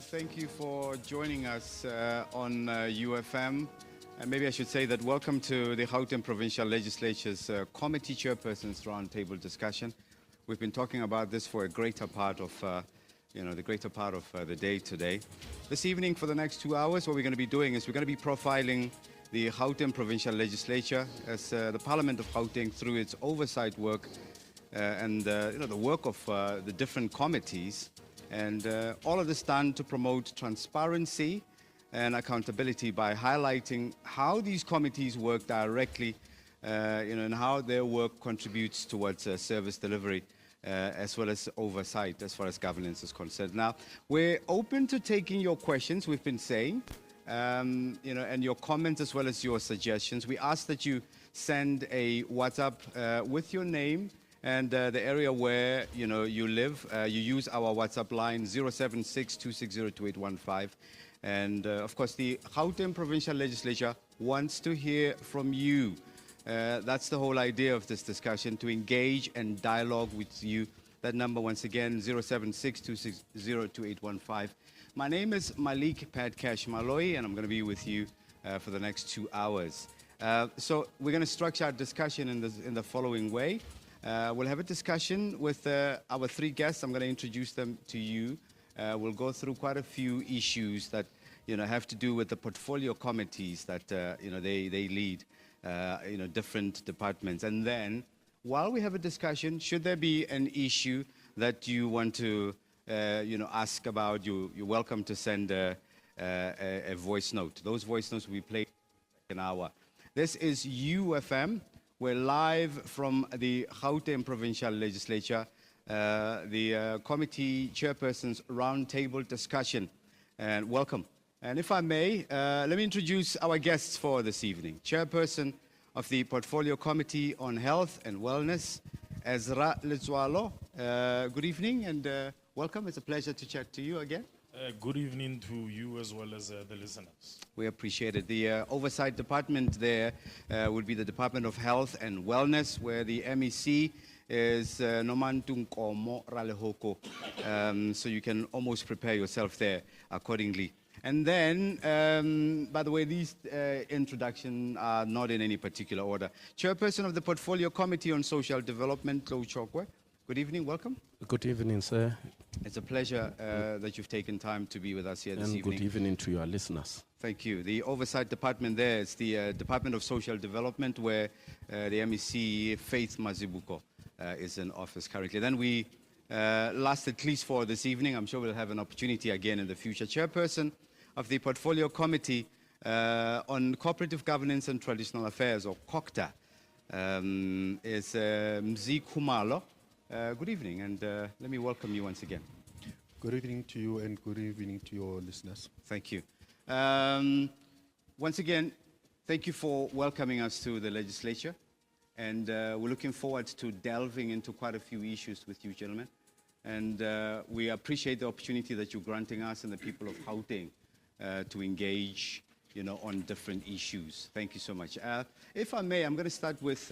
Thank you for joining us on YOUFM. And maybe I should say that welcome to the Gauteng Provincial Legislature's Committee Chairperson's Roundtable discussion. We've been talking about this for a greater part of, the day today. This evening, for the next 2 hours, what we're going to be doing is we're going to be profiling the Gauteng Provincial Legislature as the Parliament of Gauteng through its oversight work and the work of the different committees, and all of this done to promote transparency and accountability by highlighting how these committees work directly, and how their work contributes towards service delivery, as well as oversight as far as governance is concerned. Now, we're open to taking your questions, we've been saying, and your comments as well as your suggestions. We ask that you send a WhatsApp with your name and the area where you live. You use our WhatsApp line 076-260-2815. And of course, the Gauteng Provincial Legislature wants to hear from you. That's the whole idea of this discussion, to engage and dialogue with you. That number, once again, 076-260-2815. My name is Malik Padcash Malloy, and I'm going to be with you for the next 2 hours. So we're going to structure our discussion in the following way. We'll have a discussion with our three guests. I'm going to introduce them to you. We'll go through quite a few issues that have to do with the portfolio committees that they lead, different departments. And then, while we have a discussion, should there be an issue that you want to ask about, you're welcome to send a voice note. Those voice notes will be played in an hour. This is YOUFM. We're live from the Gauteng Provincial Legislature, the Committee Chairperson's Roundtable discussion. And welcome. And if I may, let me introduce our guests for this evening. Chairperson of the Portfolio Committee on Health and Wellness, Ezra Letsoalo. Good evening and welcome. It's a pleasure to chat to you again. Good evening to you as well as the listeners. We appreciate it. The oversight department there would be the Department of Health and Wellness, where the MEC is Nomantunkomo Ralehoko. So you can almost prepare yourself there accordingly. And then, by the way, these introductions are not in any particular order. Chairperson of the Portfolio Committee on Social Development, Tlou Chokoe. Good evening, welcome. Good evening, sir. It's a pleasure that you've taken time to be with us here this evening. And good evening to your listeners. Thank you. The oversight department there is the Department of Social Development, where the MEC Faith Mazibuko is in office currently. Then we last at least for this evening. I'm sure we'll have an opportunity again in the future. Chairperson of the Portfolio Committee on Cooperative Governance and Traditional Affairs, or COCTA, is Mzi Khumalo. Good evening, and let me welcome you once again. Good evening to you, and good evening to your listeners. Thank you. Once again, thank you for welcoming us to the legislature, and we're looking forward to delving into quite a few issues with you, gentlemen. And we appreciate the opportunity that you're granting us and the people of Gauteng to engage, on different issues. Thank you so much. If I may, I'm going to start with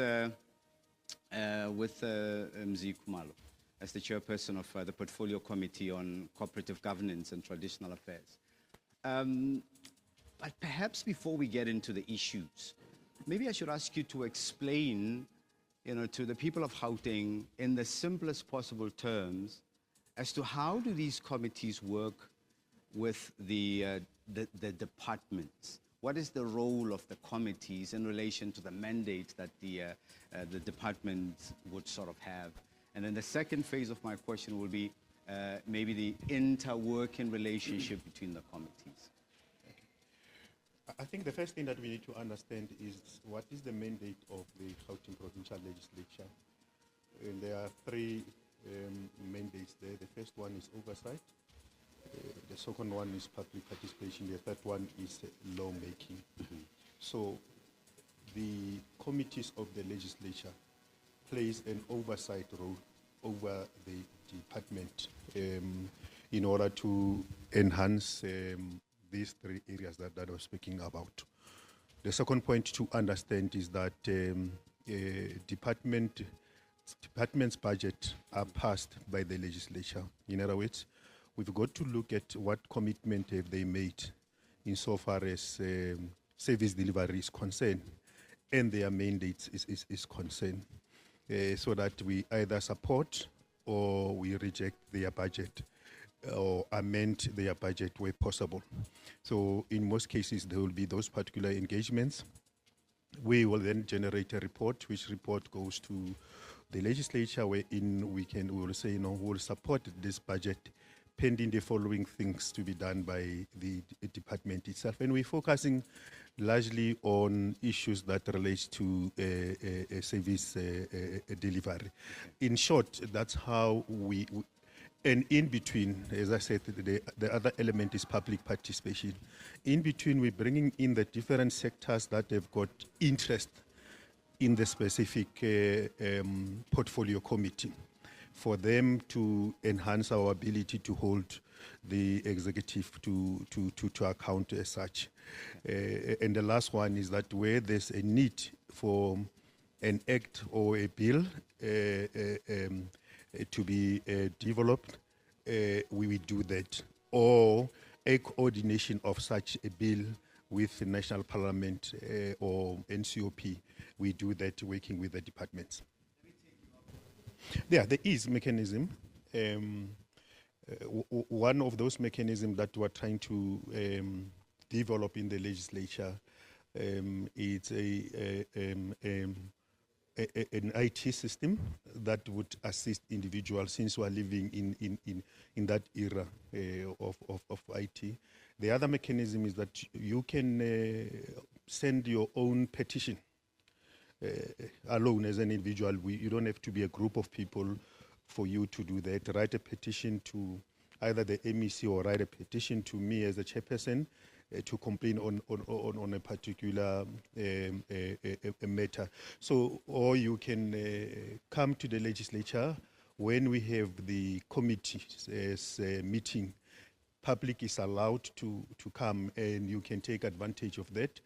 Mzi Khumalo as the chairperson of the Portfolio Committee on Cooperative Governance and Traditional Affairs. But perhaps before we get into the issues, maybe I should ask you to explain, to the people of Gauteng in the simplest possible terms as to how do these committees work with the departments. What is the role of the committees in relation to the mandate that the department would sort of have? And then the second phase of my question will be maybe the inter-working relationship between the committees. I think the first thing that we need to understand is what is the mandate of the Gauteng Provincial Legislature. And there are three mandates there. The first one is oversight. The second one is public participation. The third one is lawmaking. So the committees of the legislature plays an oversight role over the department in order to enhance these three areas that I was speaking about. The second point to understand is that departments' budget are passed by the legislature. In other words, we've got to look at what commitment have they made insofar as service delivery is concerned and their mandates is concerned, so that we either support or we reject their budget or amend their budget where possible. So in most cases, there will be those particular engagements. We will then generate a report, which report goes to the legislature, wherein we will say, we will support this budget pending the following things to be done by the department itself. And we're focusing largely on issues that relate to service delivery. In short, that's how and in between, as I said, the other element is public participation. In between, we're bringing in the different sectors that have got interest in the specific portfolio committee, for them to enhance our ability to hold the executive to account as such. And the last one is that where there's a need for an act or a bill to be developed, we will do that. Or a coordination of such a bill with the National Parliament or NCOP, we do that working with the departments. There is mechanism. One of those mechanisms that we're trying to develop in the legislature is an IT system that would assist individuals, since we're living in that era of IT. The other mechanism is that you can send your own petition alone as an individual. You don't have to be a group of people for you to do that. Write a petition to either the MEC or write a petition to me as a chairperson to complain on a particular matter. So, or you can come to the legislature when we have the committee's meeting. Public is allowed to come, and you can take advantage of that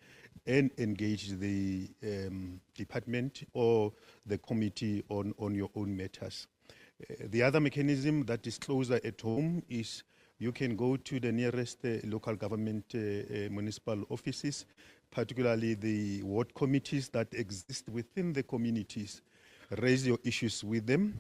and engage the department or the committee on your own matters. The other mechanism that is closer at home is you can go to the nearest local government municipal offices, particularly the ward committees that exist within the communities, raise your issues with them,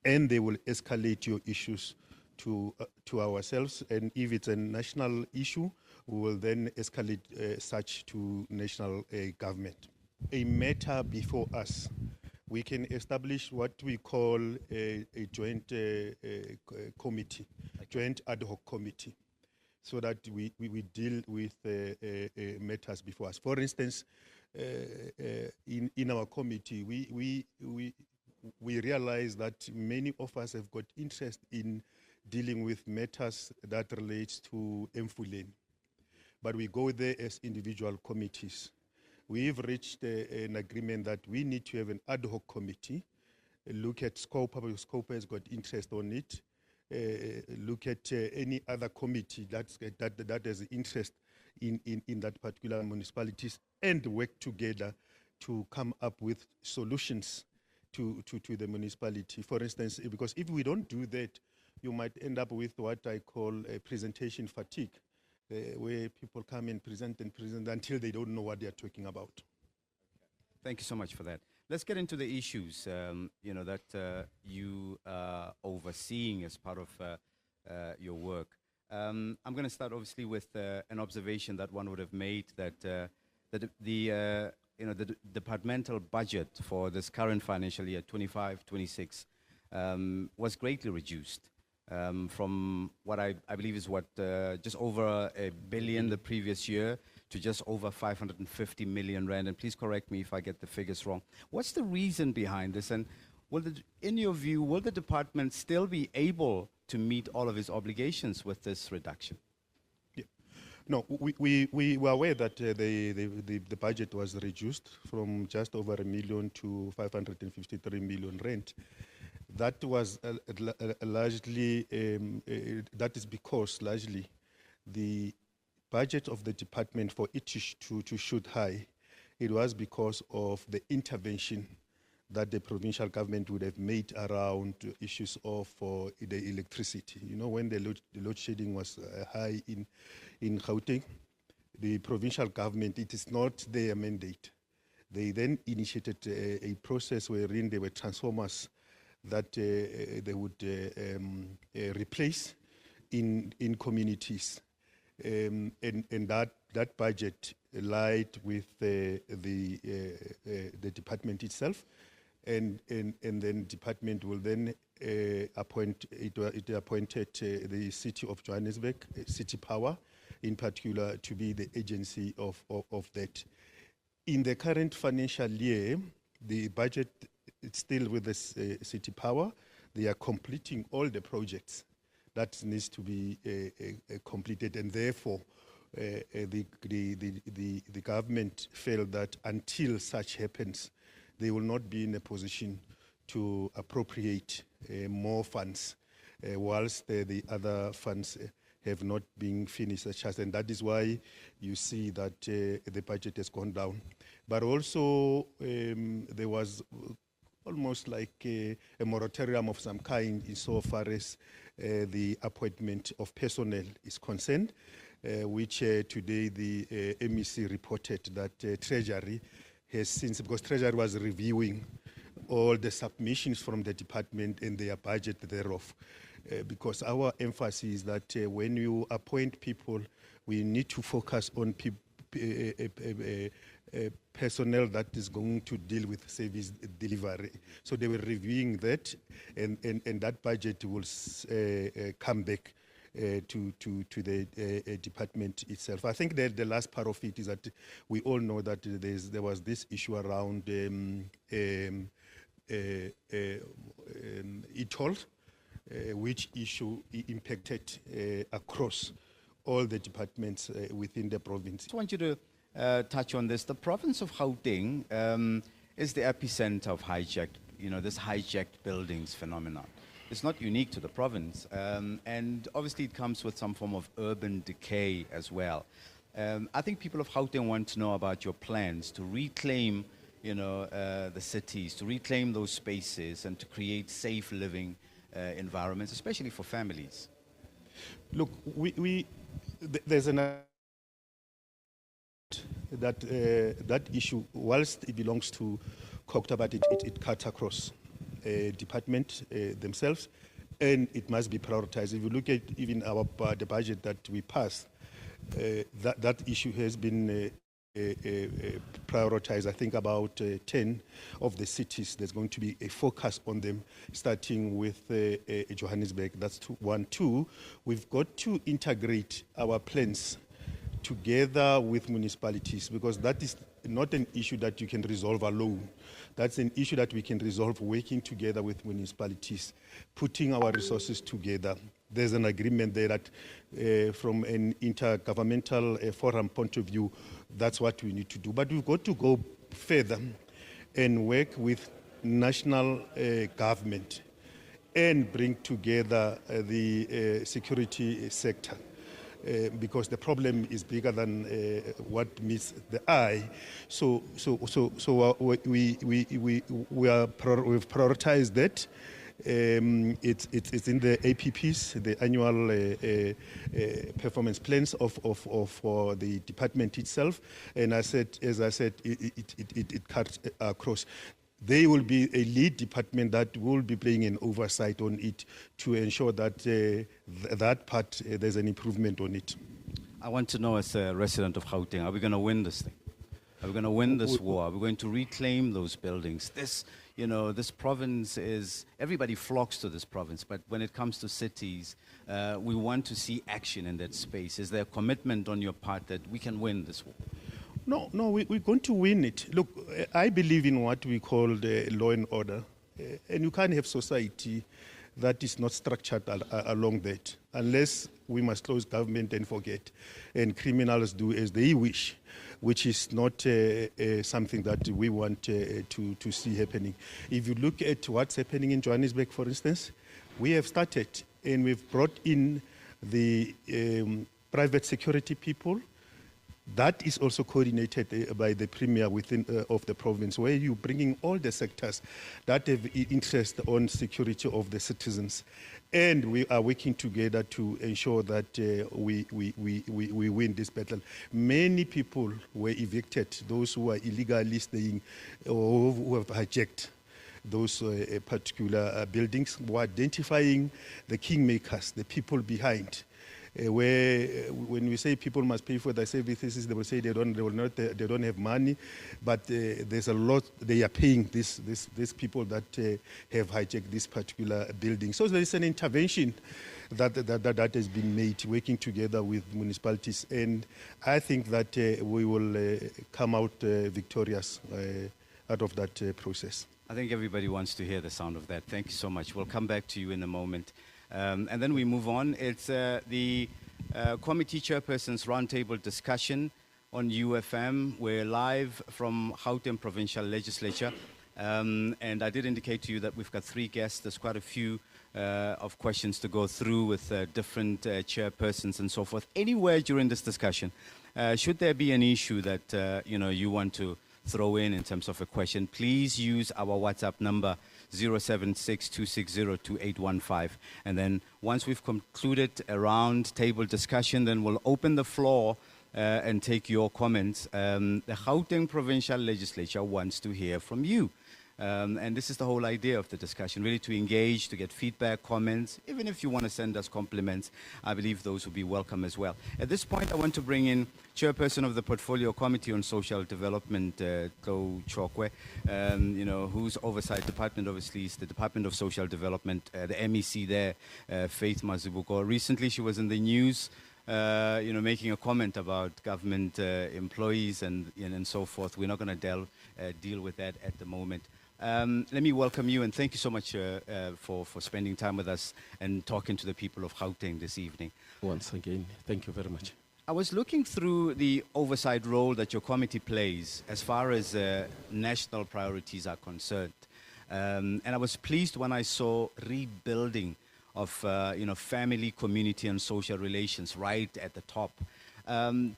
and they will escalate your issues to ourselves. And if it's a national issue, we will then escalate such to national government. A matter before us, we can establish what we call a joint committee, a joint ad hoc committee, so that we deal with matters before us. For instance, in our committee, we realize that many of us have got interest in dealing with matters that relate to Mfuleni, but we go there as individual committees. We've reached an agreement that we need to have an ad hoc committee, look at Scope, because Scope has got interest on it, look at any other committee that has interest in that particular municipalities, and work together to come up with solutions to the municipality. For instance, because if we don't do that, you might end up with what I call a presentation fatigue, where people come and present until they don't know what they are talking about. Thank you so much for that. Let's get into the issues that you are overseeing as part of your work. I'm going to start obviously with an observation that one would have made, that the departmental budget for this current financial year, 25-26, was greatly reduced. From what I believe is just over $1 billion the previous year to just over 550 million rand. And please correct me if I get the figures wrong. What's the reason behind this? And in your view, will the department still be able to meet all of its obligations with this reduction? Yeah. No, we were aware that the budget was reduced from just over $1 million to 553 million rand. That was largely, that is because largely the budget of the department for it to shoot high, it was because of the intervention that the provincial government would have made around issues of the electricity. You know, when the load shedding was high in Gauteng, the provincial government, it is not their mandate. They then initiated a process wherein there were transformers that they would replace in communities. And that budget lied with the department itself, and then department will then appointed the City of Johannesburg, City Power in particular, to be the agency of that. In the current financial year, the budget is still with the City Power. They are completing all the projects that needs to be completed, and therefore the government felt that until such happens, they will not be in a position to appropriate more funds, whilst the other funds have not been finished, and that is why you see that the budget has gone down. But also there was almost like a moratorium of some kind insofar as the appointment of personnel is concerned, which today the MEC reported that Treasury has since, because Treasury was reviewing all the submissions from the department and their budget thereof. Because our emphasis is that when you appoint people, we need to focus on personnel that is going to deal with service delivery. So they were reviewing that, and that budget will come back to the department itself. I think that the last part of it is that we all know that there was this issue around ETOL, which issue impacted across all the departments within the province. I just want you to touch on this. The province of Gauteng is the epicenter of this hijacked buildings phenomenon. It's not unique to the province, and obviously it comes with some form of urban decay as well. I think people of Gauteng want to know about your plans to reclaim, the cities, to reclaim those spaces and to create safe living environments, especially for families. Look, there's that issue, whilst it belongs to COGTA, but it cuts across department themselves, and it must be prioritized. If you look at even the budget that we passed, that issue has been prioritized. I think about 10 of the cities, there's going to be a focus on them, starting with Johannesburg. That's one. Two, we've got to integrate our plans together with municipalities, because that is not an issue that you can resolve alone. That's an issue that we can resolve working together with municipalities, putting our resources together. There's an agreement there that from an intergovernmental forum point of view, that's what we need to do. But we've got to go further and work with national government and bring together the security sector. Because the problem is bigger than what meets the eye. So we've prioritized that. It's in the APPs, the annual performance plans of the department itself. And as I said, it cuts across. They will be a lead department that will be playing an oversight on it to ensure that that part, there's an improvement on it. I want to know, as a resident of Gauteng, are we going to win this thing? Are we going to win this war? Are we going to reclaim those buildings? This province is, everybody flocks to this province, but when it comes to cities, we want to see action in that space. Is there a commitment on your part that we can win this war? No, we're going to win it. Look, I believe in what we call the law and order. And you can't have society that is not structured along that, unless we must close government and forget, and criminals do as they wish, which is not something that we want to see happening. If you look at what's happening in Johannesburg, for instance, we have started and we've brought in the private security people That is also coordinated by the Premier within of the province, where you're bringing all the sectors that have interest on security of the citizens. And we are working together to ensure that we win this battle. Many people were evicted, those who are illegally staying or who have hijacked those particular buildings. We're identifying the kingmakers, the people behind. Where when we say people must pay for their services, they will say they don't have money, but there's a lot they are paying these people that have hijacked this particular building. So there is an intervention that has been made, working together with municipalities, and I think that we will come out victorious out of that process. I think everybody wants to hear the sound of that. Thank you so much. We'll come back to you in a moment. And then we move on. It's the committee chairperson's roundtable discussion on YOUFM. We're live from Gauteng Provincial Legislature. And I did indicate to you that we've got 3 guests. There's quite a few of questions to go through with different chairpersons and so forth. Anywhere during this discussion, should there be an issue that you want to throw in terms of a question, please use our WhatsApp number 076-260-2815. And then once we've concluded a round table discussion, then we'll open the floor and take your comments. The Gauteng Provincial Legislature wants to hear from you. And this is the whole idea of the discussion, really to engage, to get feedback, comments. Even if you want to send us compliments, I believe those will be welcome as well. At this point, I want to bring in Chairperson of the Portfolio Committee on Social Development, Tlou Chokoe, whose oversight department obviously is the Department of Social Development, the MEC there, Faith Mazibuko. Recently, she was in the news, making a comment about government employees and so forth. We're not going to deal with that at the moment. Let me welcome you and thank you so much for spending time with us and talking to the people of Gauteng this evening. Once again, thank you very much. I was looking through the oversight role that your committee plays as far as national priorities are concerned. And I was pleased when I saw rebuilding of family, community and social relations right at the top.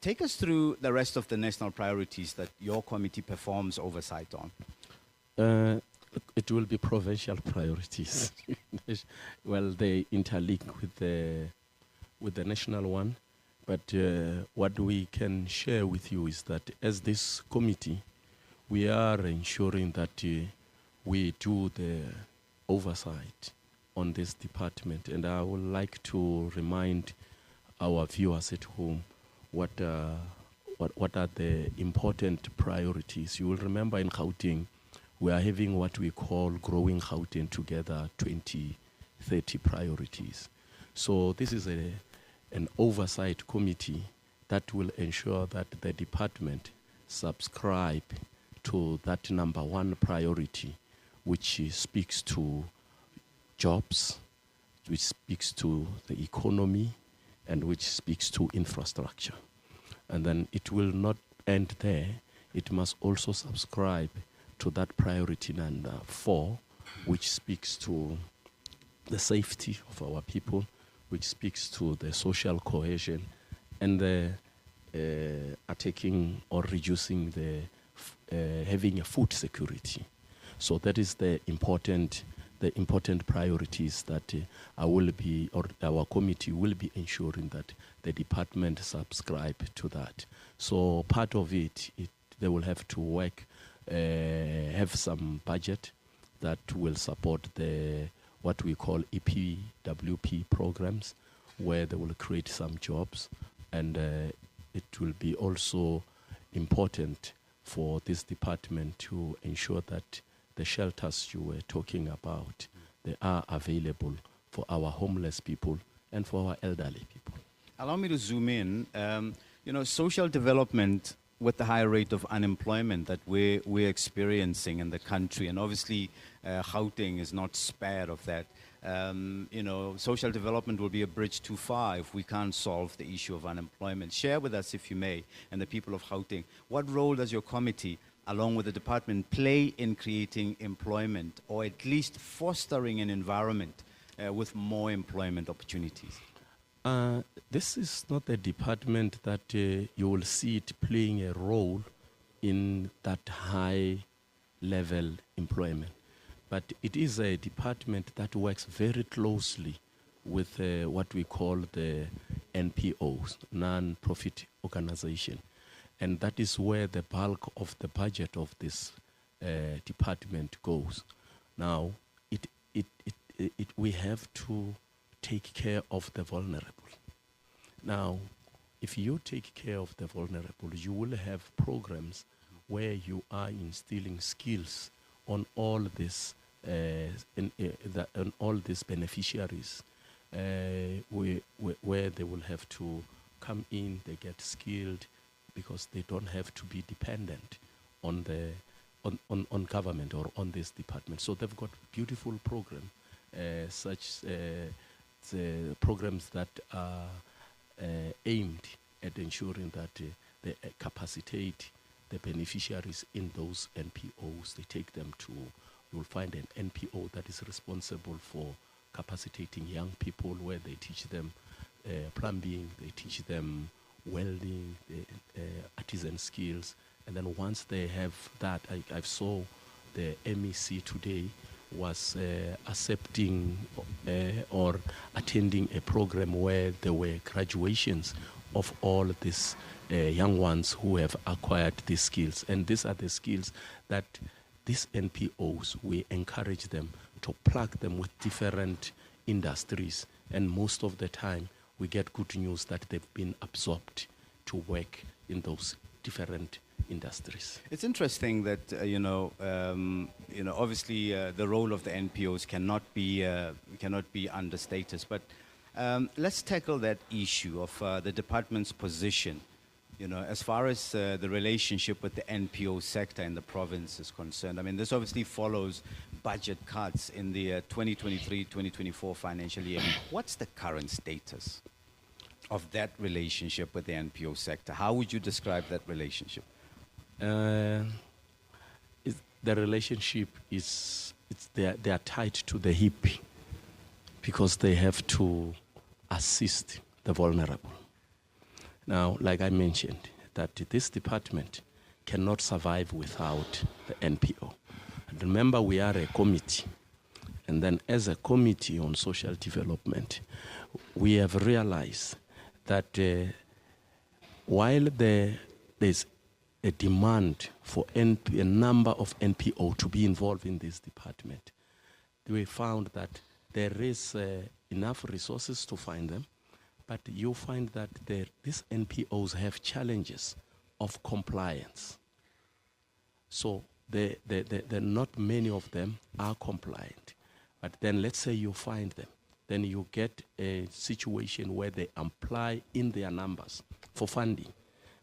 Take us through the rest of the national priorities that your committee performs oversight on. It will be provincial priorities. Well, they interlink with the national one. But what we can share with you is that as this committee, we are ensuring that we do the oversight on this department. And I would like to remind our viewers at home what are the important priorities. You will remember in Gauteng, we are having what we call Growing Gauteng Together 2030 priorities. So this is an oversight committee that will ensure that the department subscribe to that #1 priority, which speaks to jobs, which speaks to the economy, and which speaks to infrastructure. And then it will not end there. It must also subscribe to that priority #4, which speaks to the safety of our people, which speaks to the social cohesion and the attacking or reducing the having a food security. So that is the important priorities that our committee will be ensuring that the department subscribe to that. So part of it they will have to work, have some budget that will support what we call EPWP programs, where they will create some jobs, and it will be also important for this department to ensure that the shelters you were talking about, they are available for our homeless people and for our elderly people. Allow me to zoom in. Social development with the high rate of unemployment that we're experiencing in the country, and obviously Gauteng is not spared of that. Social development will be a bridge too far if we can't solve the issue of unemployment. Share with us, if you may, and the people of Gauteng, what role does your committee, along with the department, play in creating employment, or at least fostering an environment with more employment opportunities? This is not a department that you will see it playing a role in that high level employment. But it is a department that works very closely with what we call the NPOs, non-profit organization. And that is where the bulk of the budget of this department goes. Now, we have to take care of the vulnerable. Now, if you take care of the vulnerable, you will have programs where you are instilling skills on all these on all these beneficiaries, where they will have to come in, they get skilled, because they don't have to be dependent on the on government or on this department. So they've got beautiful programs, such the programs that are aimed at ensuring that they capacitate the beneficiaries in those NPOs. They take them to, you'll find an NPO that is responsible for capacitating young people, where they teach them plumbing, they teach them welding, artisan skills. And then once they have that, I saw the MEC today was accepting or attending a program where there were graduations of all these young ones who have acquired these skills. And these are the skills that these NPOs, we encourage them to plug them with different industries. And most of the time, we get good news that they've been absorbed to work in those different industries. It's interesting that obviously the role of the NPOs cannot be understated. But let's tackle that issue of the department's position. As far as the relationship with the NPO sector in the province is concerned. I mean, this obviously follows budget cuts in the 2023-2024 financial year. What's the current status of that relationship with the NPO sector? How would you describe that relationship? The relationship is they are tied to the hip, because they have to assist the vulnerable. Now, like I mentioned, that this department cannot survive without the NPO. And remember, we are a committee. And then as a committee on social development, we have realized that while there's a demand for a number of NPO to be involved in this department, we found that there is enough resources to find them, but you find that these NPOs have challenges of compliance. So not many of them are compliant. But then let's say you find them, then you get a situation where they apply in their numbers for funding,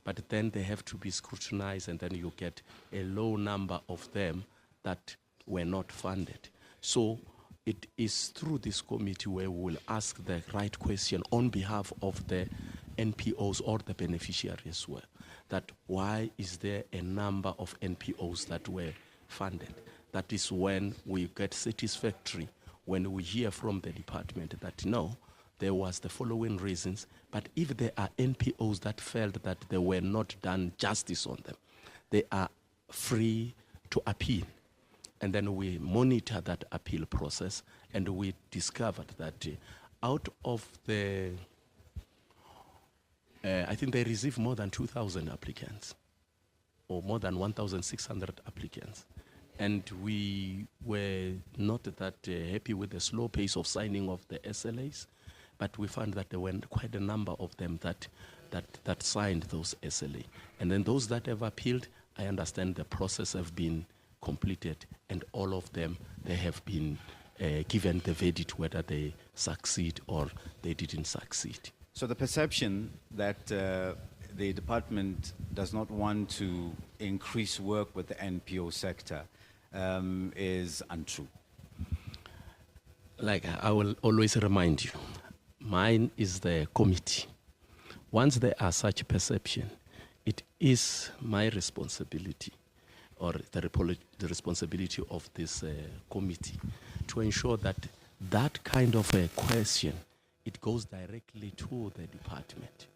but then they have to be scrutinized, and then you get a low number of them that were not funded. So it is through this committee where we will ask the right question on behalf of the NPOs or the beneficiaries as well, that why is there a number of NPOs that were funded? That is when we get satisfactory, when we hear from the department that no, there was the following reasons, but if there are NPOs that felt that they were not done justice on them, they are free to appeal. And then we monitor that appeal process, and we discovered that out of the, I think they received more than 2,000 applicants, or more than 1,600 applicants. And we were not that happy with the slow pace of signing of the SLAs, but we found that there were quite a number of them that signed those SLA. And then those that have appealed, I understand the process have been completed, and all of them, they have been given the verdict whether they succeed or they didn't succeed. So the perception that the department does not want to increase work with the NPO sector is untrue. Like I will always remind you, mine is the committee. Once there are such perception, it is my responsibility, or the responsibility of this committee, to ensure that that kind of a question it goes directly to the department.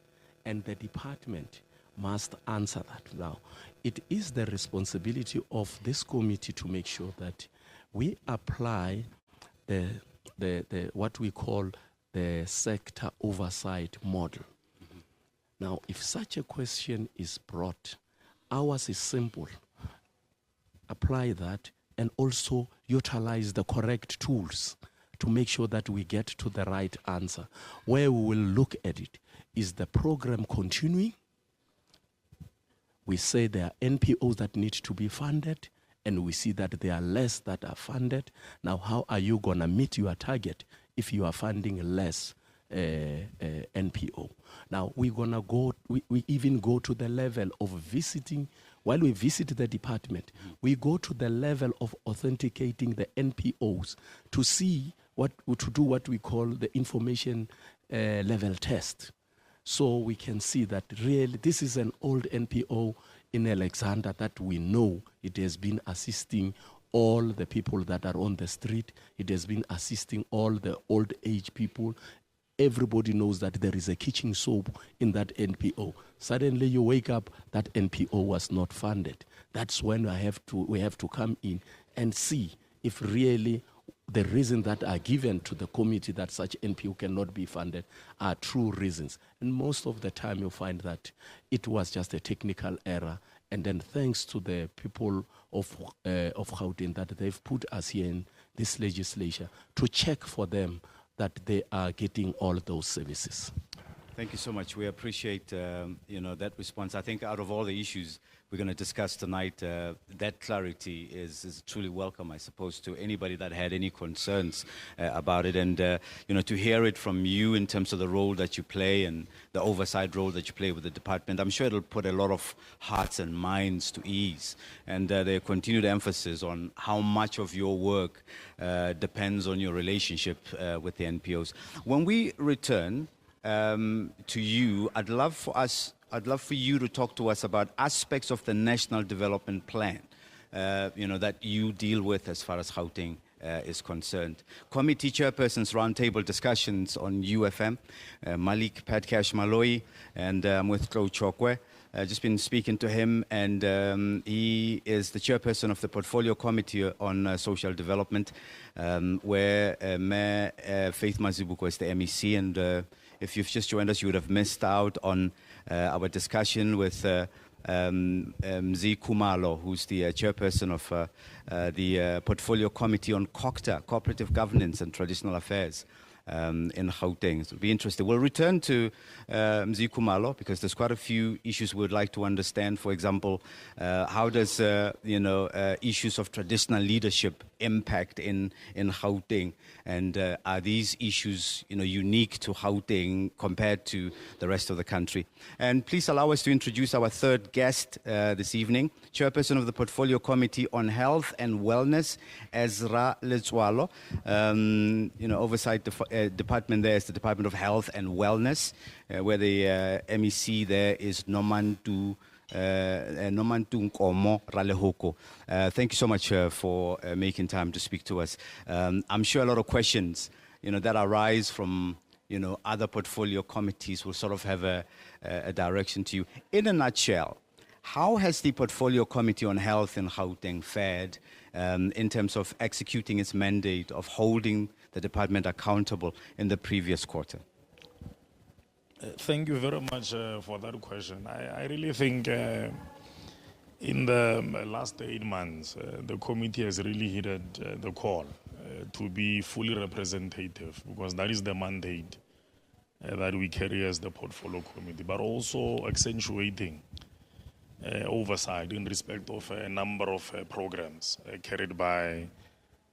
And the department must answer that. Now, it is the responsibility of this committee to make sure that we apply the what we call the sector oversight model. Now, if such a question is brought, ours is simple. Apply that and also utilize the correct tools to make sure that we get to the right answer. Where we will look at it, is the program continuing? We say there are NPOs that need to be funded, and we see that there are less that are funded. Now, how are you going to meet your target if you are funding less NPO? Now, we're going to go, we even go to the level of visiting. While we visit the department, we go to the level of authenticating the NPOs to see to do what we call the information level test. So we can see that really this is an old NPO in Alexander that we know it has been assisting all the people that are on the street. It has been assisting all the old age people. Everybody knows that there is a kitchen soap in that NPO. Suddenly you wake up, that NPO was not funded. That's when we have to come in and see if really the reasons that are given to the committee that such NPO cannot be funded are true reasons. And most of the time you find that it was just a technical error. And then thanks to the people of Gauteng that they've put us here in this legislature to check for them that they are getting all those services. Thank you so much. We appreciate that response. I think out of all the issues we're going to discuss tonight, that clarity is truly welcome, I suppose, to anybody that had any concerns about it. And to hear it from you in terms of the role that you play and the oversight role that you play with the department, I'm sure it'll put a lot of hearts and minds to ease. And the continued emphasis on how much of your work depends on your relationship with the NPOs. When we return to you, I'd love for you to talk to us about aspects of the National Development Plan, that you deal with as far as Gauteng is concerned. Committee Chairperson's Roundtable discussions on YOUFM, Malik Padkash Maloi, and I'm with Tlou Chokoe. I've just been speaking to him, and he is the chairperson of the Portfolio Committee on Social Development, where Mayor Faith Mazibuko is the MEC, and if you've just joined us, you would have missed out on our discussion with Mzi Khumalo, who's the chairperson of the Portfolio Committee on COCTA, Cooperative Governance and Traditional Affairs in Gauteng. So it'll be interesting. We'll return to Mzi Khumalo because there's quite a few issues we would like to understand. For example, how does issues of traditional leadership impact in Gauteng, and are these issues unique to Gauteng compared to the rest of the country? And please allow us to introduce our third guest this evening, Chairperson of the Portfolio Committee on Health and Wellness, Ezra Letsoalo. Oversight department there is the Department of Health and Wellness, where the MEC there is Nomantu Nkomo Ralehoko. Thank you so much for making time to speak to us. I'm sure a lot of questions, that arise from, other portfolio committees will sort of have a direction to you. In a nutshell, how has the Portfolio Committee on Health in Gauteng fared in terms of executing its mandate of holding the department accountable in the previous quarter? Thank you very much for that question. I really think in the last 8 months, the committee has really heeded the call to be fully representative, because that is the mandate that we carry as the Portfolio Committee, but also accentuating oversight in respect of a number of programs carried by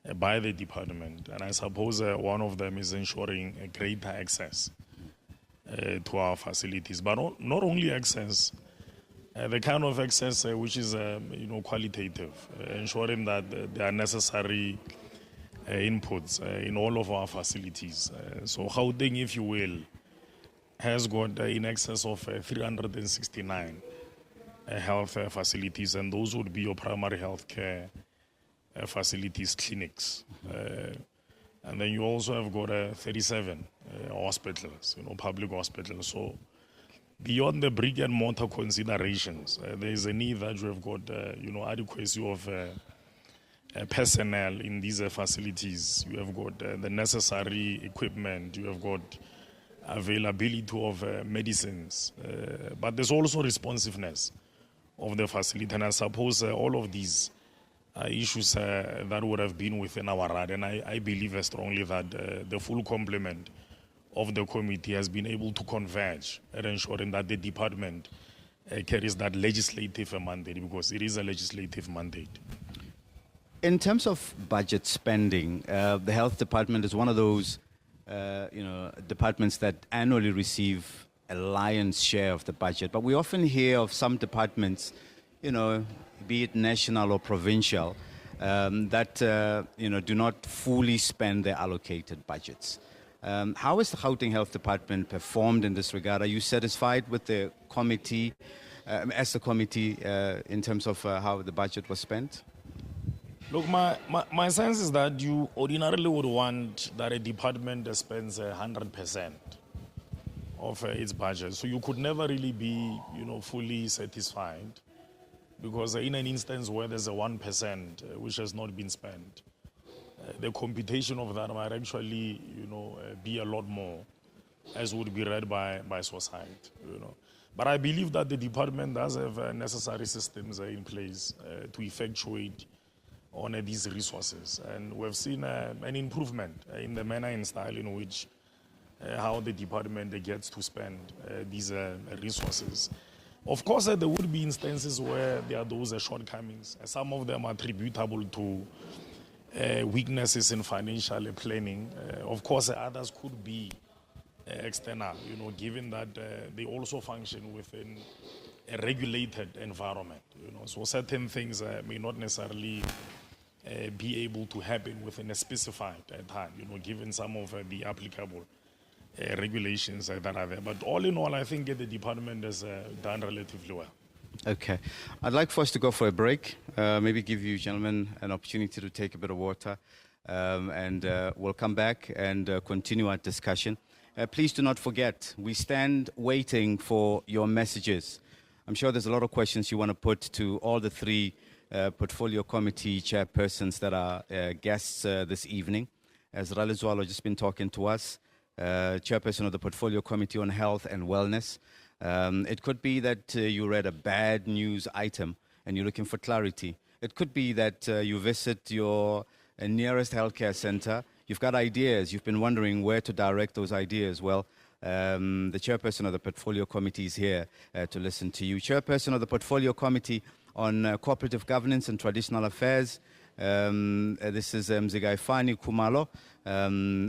the department. And I suppose one of them is ensuring a greater access to our facilities, but not only access, the kind of access which is qualitative, ensuring that there are necessary inputs in all of our facilities. So Gauteng, if you will, has got in excess of 369 health facilities, and those would be your primary health care facilities, clinics. And then you also have got 37 hospitals, public hospitals. So beyond the brick and mortar considerations, there is a need that you have got, adequacy of personnel in these facilities. You have got the necessary equipment. You have got availability of medicines. But there's also responsiveness of the facility. And I suppose all of these issues that would have been within our radar. And I believe strongly that the full complement of the committee has been able to converge at ensuring that the department carries that legislative mandate, because it is a legislative mandate. In terms of budget spending, the health department is one of those departments that annually receive a lion's share of the budget. But we often hear of some departments, be it national or provincial, that do not fully spend their allocated budgets. How has the Gauteng Health Department performed in this regard? Are you satisfied with the committee, as a committee, in terms of how the budget was spent? Look, my sense is that you ordinarily would want that a department spends 100% of its budget. So you could never really be, fully satisfied, because in an instance where there's a 1% which has not been spent, the computation of that might actually, be a lot more, as would be read by society, But I believe that the department does have necessary systems in place to effectuate on these resources. And we've seen an improvement in the manner and style in which how the department gets to spend these resources. Of course, there would be instances where there are those shortcomings. Some of them are attributable to weaknesses in financial planning. Of course, others could be external, given that they also function within a regulated environment. So certain things may not necessarily be able to happen within a specified time, given some of the applicable regulations that are there. But all in all, I think the department has done relatively well. Okay. I'd like for us to go for a break, maybe give you gentlemen an opportunity to take a bit of water, and we'll come back and continue our discussion. Please do not forget, we stand waiting for your messages. I'm sure there's a lot of questions you want to put to all the three portfolio committee chairpersons that are guests this evening. Ezra Letsoalo has just been talking to us, chairperson of the portfolio committee on health and wellness. It could be that you read a bad news item and you're looking for clarity. It could be that you visit your nearest healthcare center. You've got ideas. You've been wondering where to direct those ideas. Well, the chairperson of the portfolio committee is here to listen to you. Chairperson of the portfolio committee on cooperative governance and traditional affairs. This is Mzi Khumalo.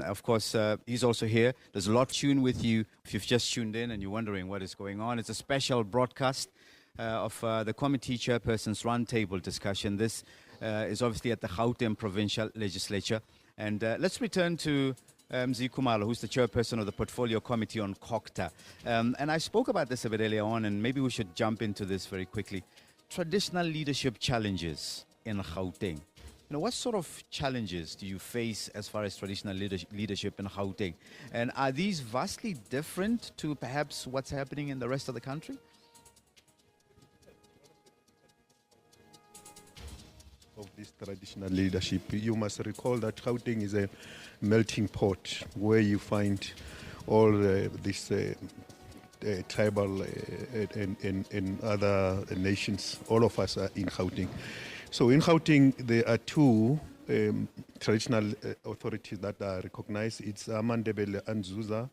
Of course, he's also here. There's a lot tuned with you. If you've just tuned in and you're wondering what is going on, it's a special broadcast of the committee chairperson's roundtable discussion. This is obviously at the Gauteng Provincial Legislature. And let's return to Mzi Khumalo, who's the chairperson of the portfolio committee on COCTA. And I spoke about this a bit earlier on, and maybe we should jump into this very quickly. Traditional leadership challenges in Gauteng. What sort of challenges do you face as far as traditional leadership in Gauteng? And are these vastly different to perhaps what's happening in the rest of the country? Of this traditional leadership, you must recall that Gauteng is a melting pot where you find all these tribal and other nations. All of us are in Gauteng. So in Gauteng, there are two traditional authorities that are recognized. It's Amandebele Anzuza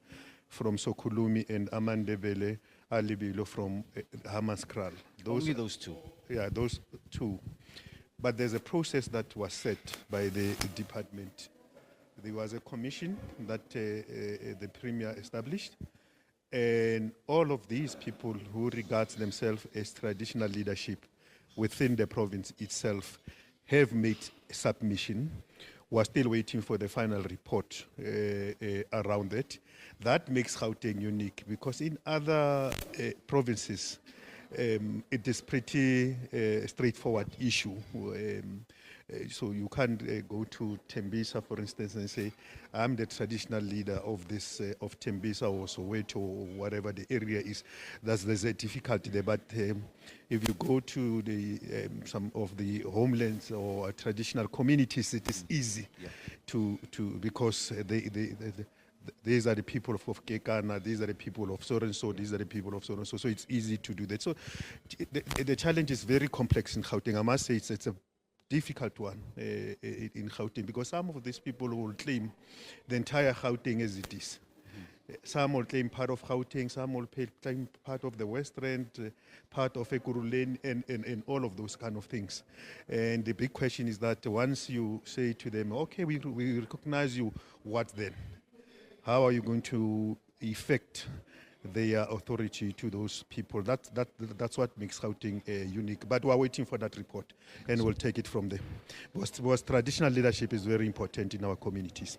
from Sokulumi and Amandebele Alibilo from Hammanskraal. Only those two? Yeah, those two. But there's a process that was set by the department. There was a commission that the Premier established, and all of these people who regard themselves as traditional leadership within the province itself have made a submission. We're still waiting for the final report around that. That makes Gauteng unique, because in other provinces, it is pretty straightforward issue. So you can't go to Tembisa, for instance, and say, I'm the traditional leader of this, of Tembisa or Soweto or whatever the area is. There's a difficulty there. But if you go to the some of the homelands or traditional communities, it is easy to because these are the people of Kekana, these are the people of so-and-so, these are the people of so-and-so. So it's easy to do that. So the challenge is very complex in Gauteng. I must say it's a difficult one in Gauteng, because some of these people will claim the entire Gauteng as it is. Some will claim part of Gauteng, some will claim part of the West Rand, part of Ekurhuleni, and all of those kind of things. And the big question is that once you say to them, okay, we recognize you, what then? How are you going to effect their authority to those people? That's what makes Gauteng unique. But we're waiting for that report, and we'll take it from there. Because traditional leadership is very important in our communities.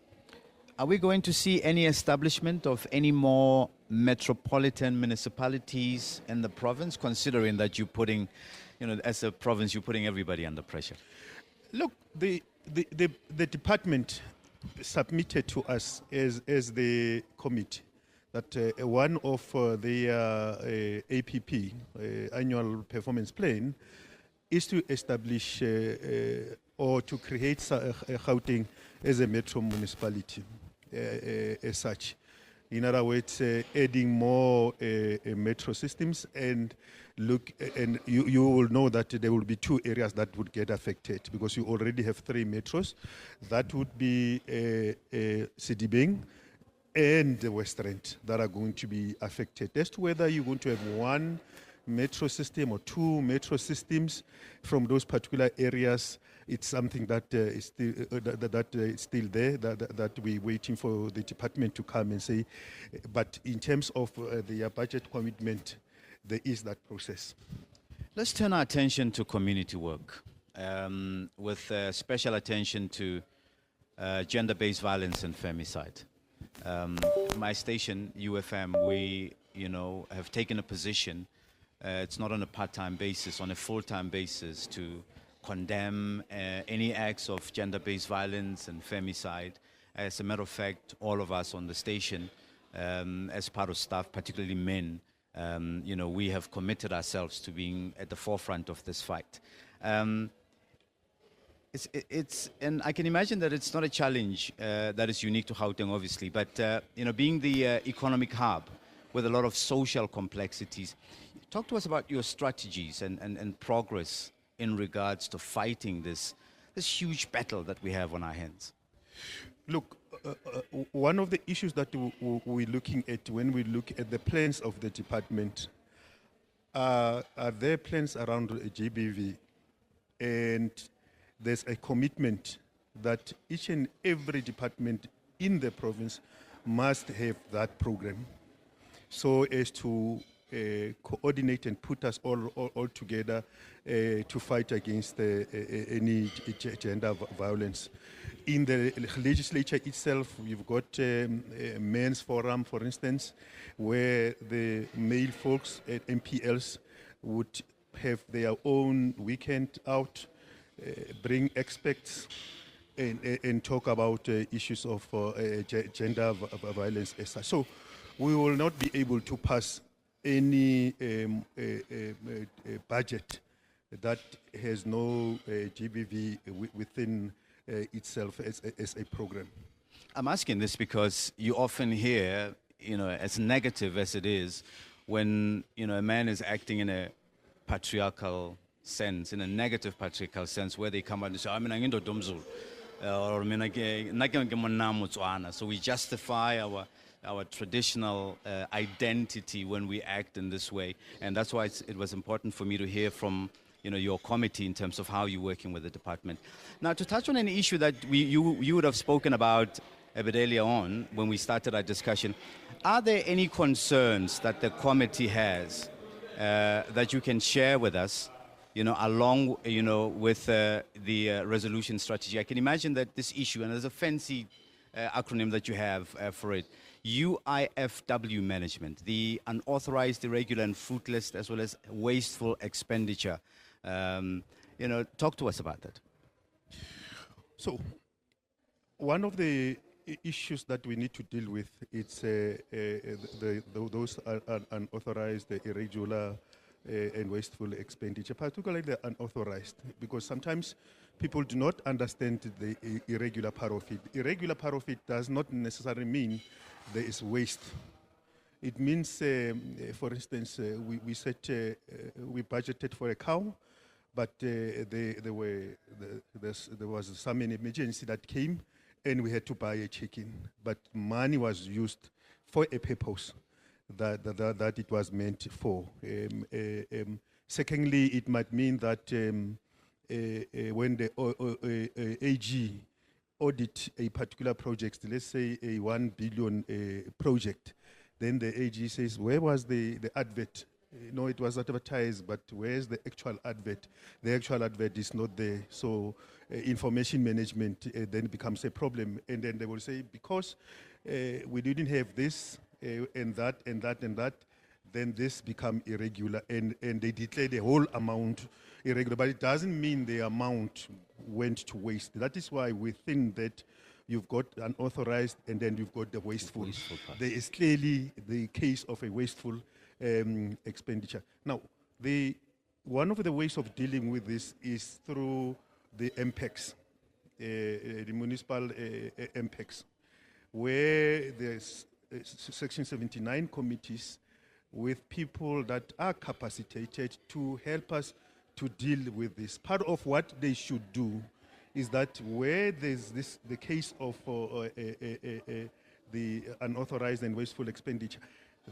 Are we going to see any establishment of any more metropolitan municipalities in the province, considering that you're putting, as a province, you're putting everybody under pressure? Look, the department submitted to us as the committee that one of the APP, annual performance plan, is to establish or to create Gauteng as a metro municipality as such. In other words, adding more metro systems, and you will know that there will be 2 areas that would get affected, because you already have 3 metros. That would be Sidibeng and the West Rand that are going to be affected. As to whether you're going to have 1 metro system or 2 metro systems from those particular areas, it's something that is still there, that we're waiting for the department to come and say. But in terms of the budget commitment, there is that process. Let's turn our attention to community work, with special attention to gender-based violence and femicide. My station, YOUFM, we have taken a position. It's not on a part-time basis, on a full-time basis, to condemn any acts of gender-based violence and femicide. As a matter of fact, all of us on the station, as part of staff, particularly men, we have committed ourselves to being at the forefront of this fight. And I can imagine that it's not a challenge that is unique to Gauteng, obviously, but being the economic hub with a lot of social complexities, talk to us about your strategies and progress in regards to fighting this huge battle that we have on our hands. Look, one of the issues that we're looking at when we look at the plans of the department are there plans around GBV, and there's a commitment that each and every department in the province must have that program, so as to coordinate and put us all together to fight against any gender violence. In the legislature itself, we've got a men's forum, for instance, where the male folks at MPLs would have their own weekend out, bring experts, and talk about issues of gender violence as such. So we will not be able to pass any budget that has no GBV within itself as a program. I'm asking this because you often hear, as negative as it is, when a man is acting in a patriarchal sense, in a negative patriarchal sense, where they come out and say, "I mean, I'm into Domzul," or so we justify our traditional identity when we act in this way. And that's why it was important for me to hear from your committee in terms of how you're working with the department. Now, to touch on an issue that you would have spoken about a bit earlier on when we started our discussion, are there any concerns that the committee has that you can share with us, along with the resolution strategy? I can imagine that this issue, and there's a fancy acronym that you have for it, UIFW management, the unauthorized, irregular and fruitless as well as wasteful expenditure. Talk to us about that. So, one of the issues that we need to deal with is those unauthorized, irregular, and wasteful expenditure, particularly the unauthorized, because sometimes people do not understand the irregular part of it. Irregular part of it does not necessarily mean there is waste. It means, for instance, we budgeted for a cow, but there was some emergency that came, and we had to buy a chicken. But money was used for a purpose that it was meant for. Secondly, it might mean that when the AG audit a particular project, let's say a 1 billion project, then the AG says, where was the advert? No, it was advertised, but where's the actual advert? The actual advert is not there. So information management then becomes a problem. And then they will say, because we didn't have this and that and that and that, then this become irregular. And they declare the whole amount irregular. But it doesn't mean the amount went to waste. That is why we think that you've got unauthorized and then you've got the wasteful. There is clearly the case of a wasteful expenditure. Now, one of the ways of dealing with this is through the MPEX, the municipal MPEX, where there's Section 79 committees with people that are capacitated to help us to deal with this. Part of what they should do is that where there's the case of the unauthorized and wasteful expenditure,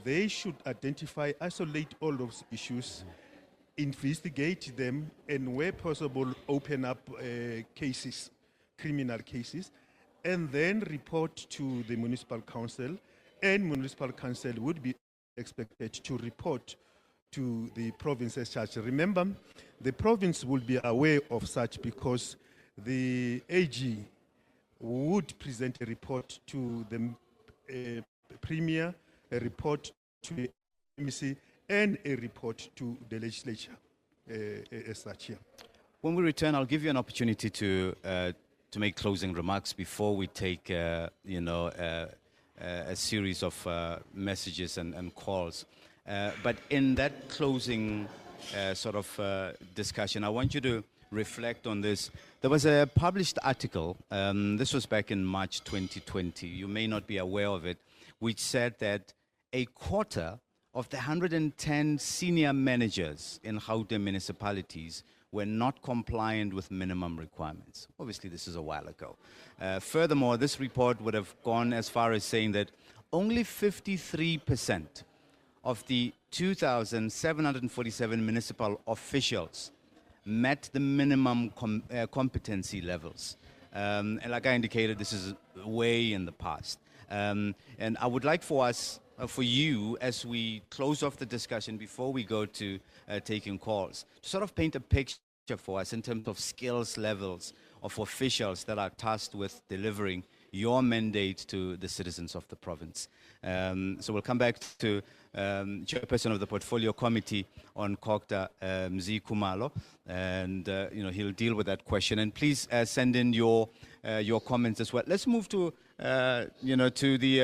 they should identify, isolate all those issues, investigate them, and where possible, open up cases, criminal cases, and then report to the municipal council, and municipal council would be expected to report to the province as such. Remember, the province will be aware of such because the AG would present a report to the Premier, a report to the MEC, and a report to the legislature as such. Yeah. When we return, I'll give you an opportunity to make closing remarks before we take, a series of messages and calls. But in that closing discussion, I want you to reflect on this. There was a published article, this was back in March 2020, you may not be aware of it, which said that a quarter of the 110 senior managers in Gauteng municipalities were not compliant with minimum requirements. Obviously, this is a while ago. Furthermore, this report would have gone as far as saying that only 53% of the 2,747 municipal officials met the minimum competency levels. And like I indicated, this is way in the past. And I would like for us, for you, as we close off the discussion before we go to taking calls, to sort of paint a picture for us in terms of skills levels of officials that are tasked with delivering your mandate to the citizens of the province. So we'll come back to Chairperson of the Portfolio Committee on COGTA, Mzi Khumalo, and he'll deal with that question. And please send in your comments as well. Let's move to to the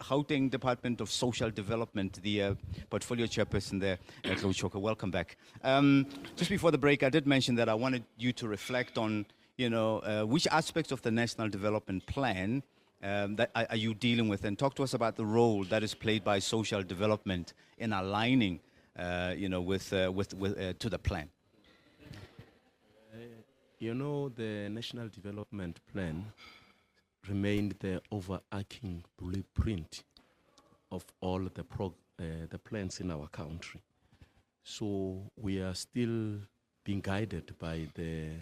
Gauteng Department of Social Development, the Portfolio Chairperson there, Tlou Chokoe. Welcome back. Just before the break, I did mention that I wanted you to reflect on which aspects of the National Development Plan that are you dealing with, and talk to us about the role that is played by social development in aligning, with to the plan. The National Development Plan remained the overarching blueprint of all the plans in our country. So we are still being guided by the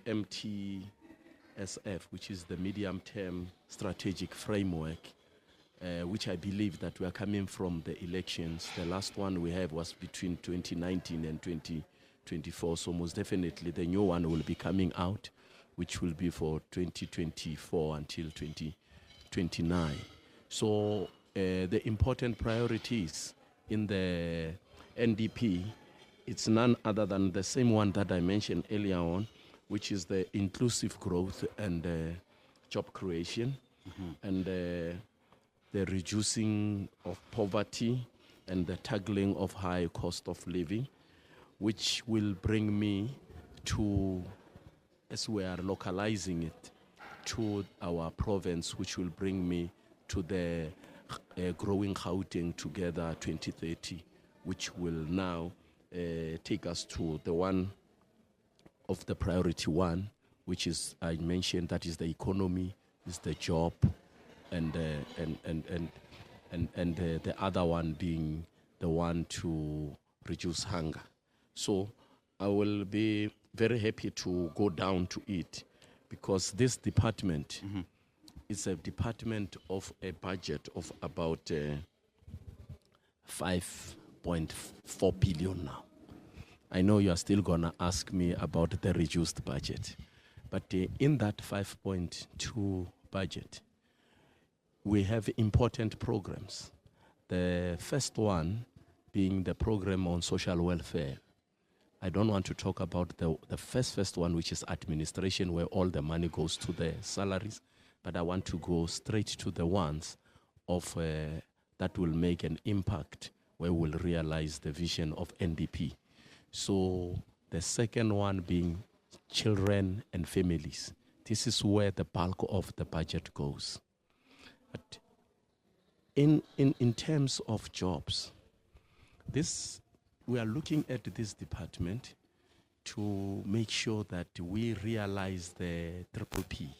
MTSF, which is the medium-term strategic framework, which I believe that we are coming from the elections. The last one we have was between 2019 and 2024, so most definitely the new one will be coming out, which will be for 2024 until 2029. So the important priorities in the NDP it's none other than the same one that I mentioned earlier on, which is the inclusive growth and job creation, and the reducing of poverty and the tackling of high cost of living, which will bring me to, as we are localizing it, to our province, which will bring me to the growing Gauteng Together 2030, which will now take us to the one of the priority one, which is, I mentioned, that is the economy, is the job, and the other one being the one to reduce hunger. So I will be very happy to go down to it, because this department is a department of a budget of about 5.4 billion now. I know you are still going to ask me about the reduced budget, but in that 5.2 budget, we have important programs. The first one being the program on social welfare. I don't want to talk about the first one, which is administration, where all the money goes to the salaries, but I want to go straight to the ones of that will make an impact, where we'll realize the vision of NDP. So the second one being children and families. This is where the bulk of the budget goes. But in terms of jobs, we are looking at this department to make sure that we realize the triple P,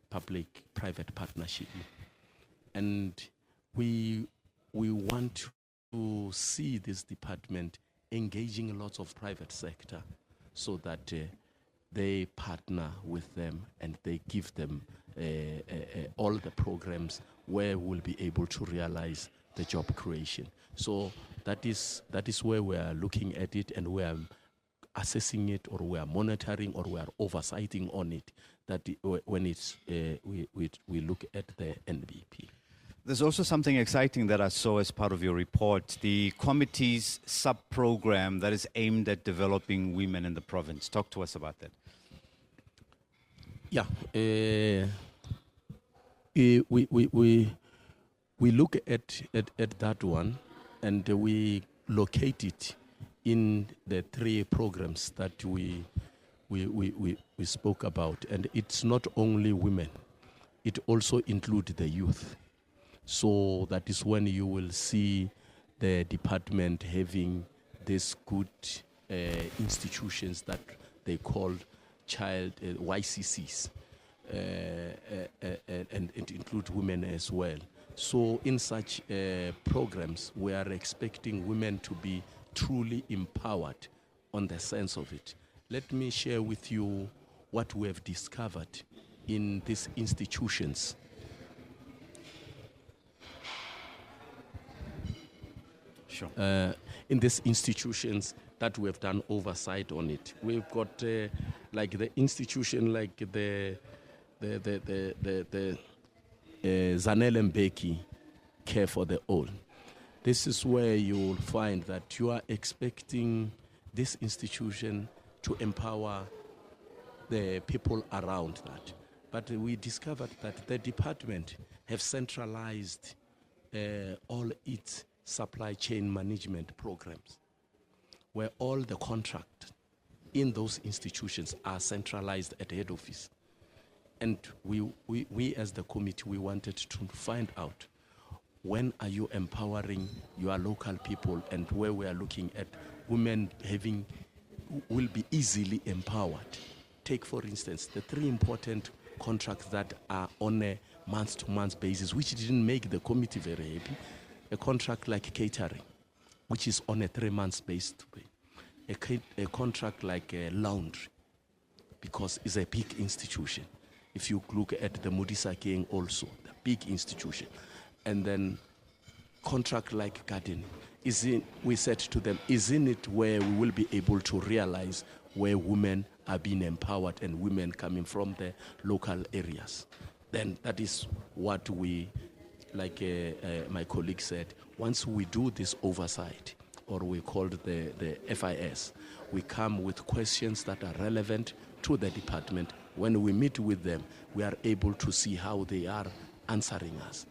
public-private partnership. And we want to see this department engaging lots of private sector so that they partner with them and they give them all the programs where we'll be able to realize the job creation. So that is where we are looking at it, and we are assessing it, or we are monitoring, or we are oversighting on it, that when it's we look at the NBP. There's also something exciting that I saw as part of your report, the committee's sub-program that is aimed at developing women in the province. Talk to us about that. Yeah, we look at that one, and we locate it in the three programs that we spoke about. And it's not only women, it also includes the youth. So that is when you will see the department having these good institutions that they call child YCCs, and it includes women as well. So in such programs, we are expecting women to be truly empowered on the sense of it. Let me share with you what we have discovered in these institutions. Sure. In these institutions that we have done oversight on it. We've got like the institution like the Zanele Mbeki Care for the Old. This is where you will find that you are expecting this institution to empower the people around that. But we discovered that the department have centralized all its supply chain management programs, where all the contracts in those institutions are centralized at head office. And we as the committee, we wanted to find out, when are you empowering your local people, and where we are looking at women will be easily empowered. Take, for instance, the three important contracts that are on a month-to-month basis, which didn't make the committee very happy. A contract like catering, which is on a 3-month basis to pay. A contract like laundry, because it's a big institution. If you look at the Modisa King also, the big institution. And then contract like gardening. We said to them, isn't it where we will be able to realize where women are being empowered and women coming from the local areas? Then that is what we, like my colleague said, once we do this oversight, or we call it the FIS. We come with questions that are relevant to the department. When we meet with them, we are able to see how they are answering us.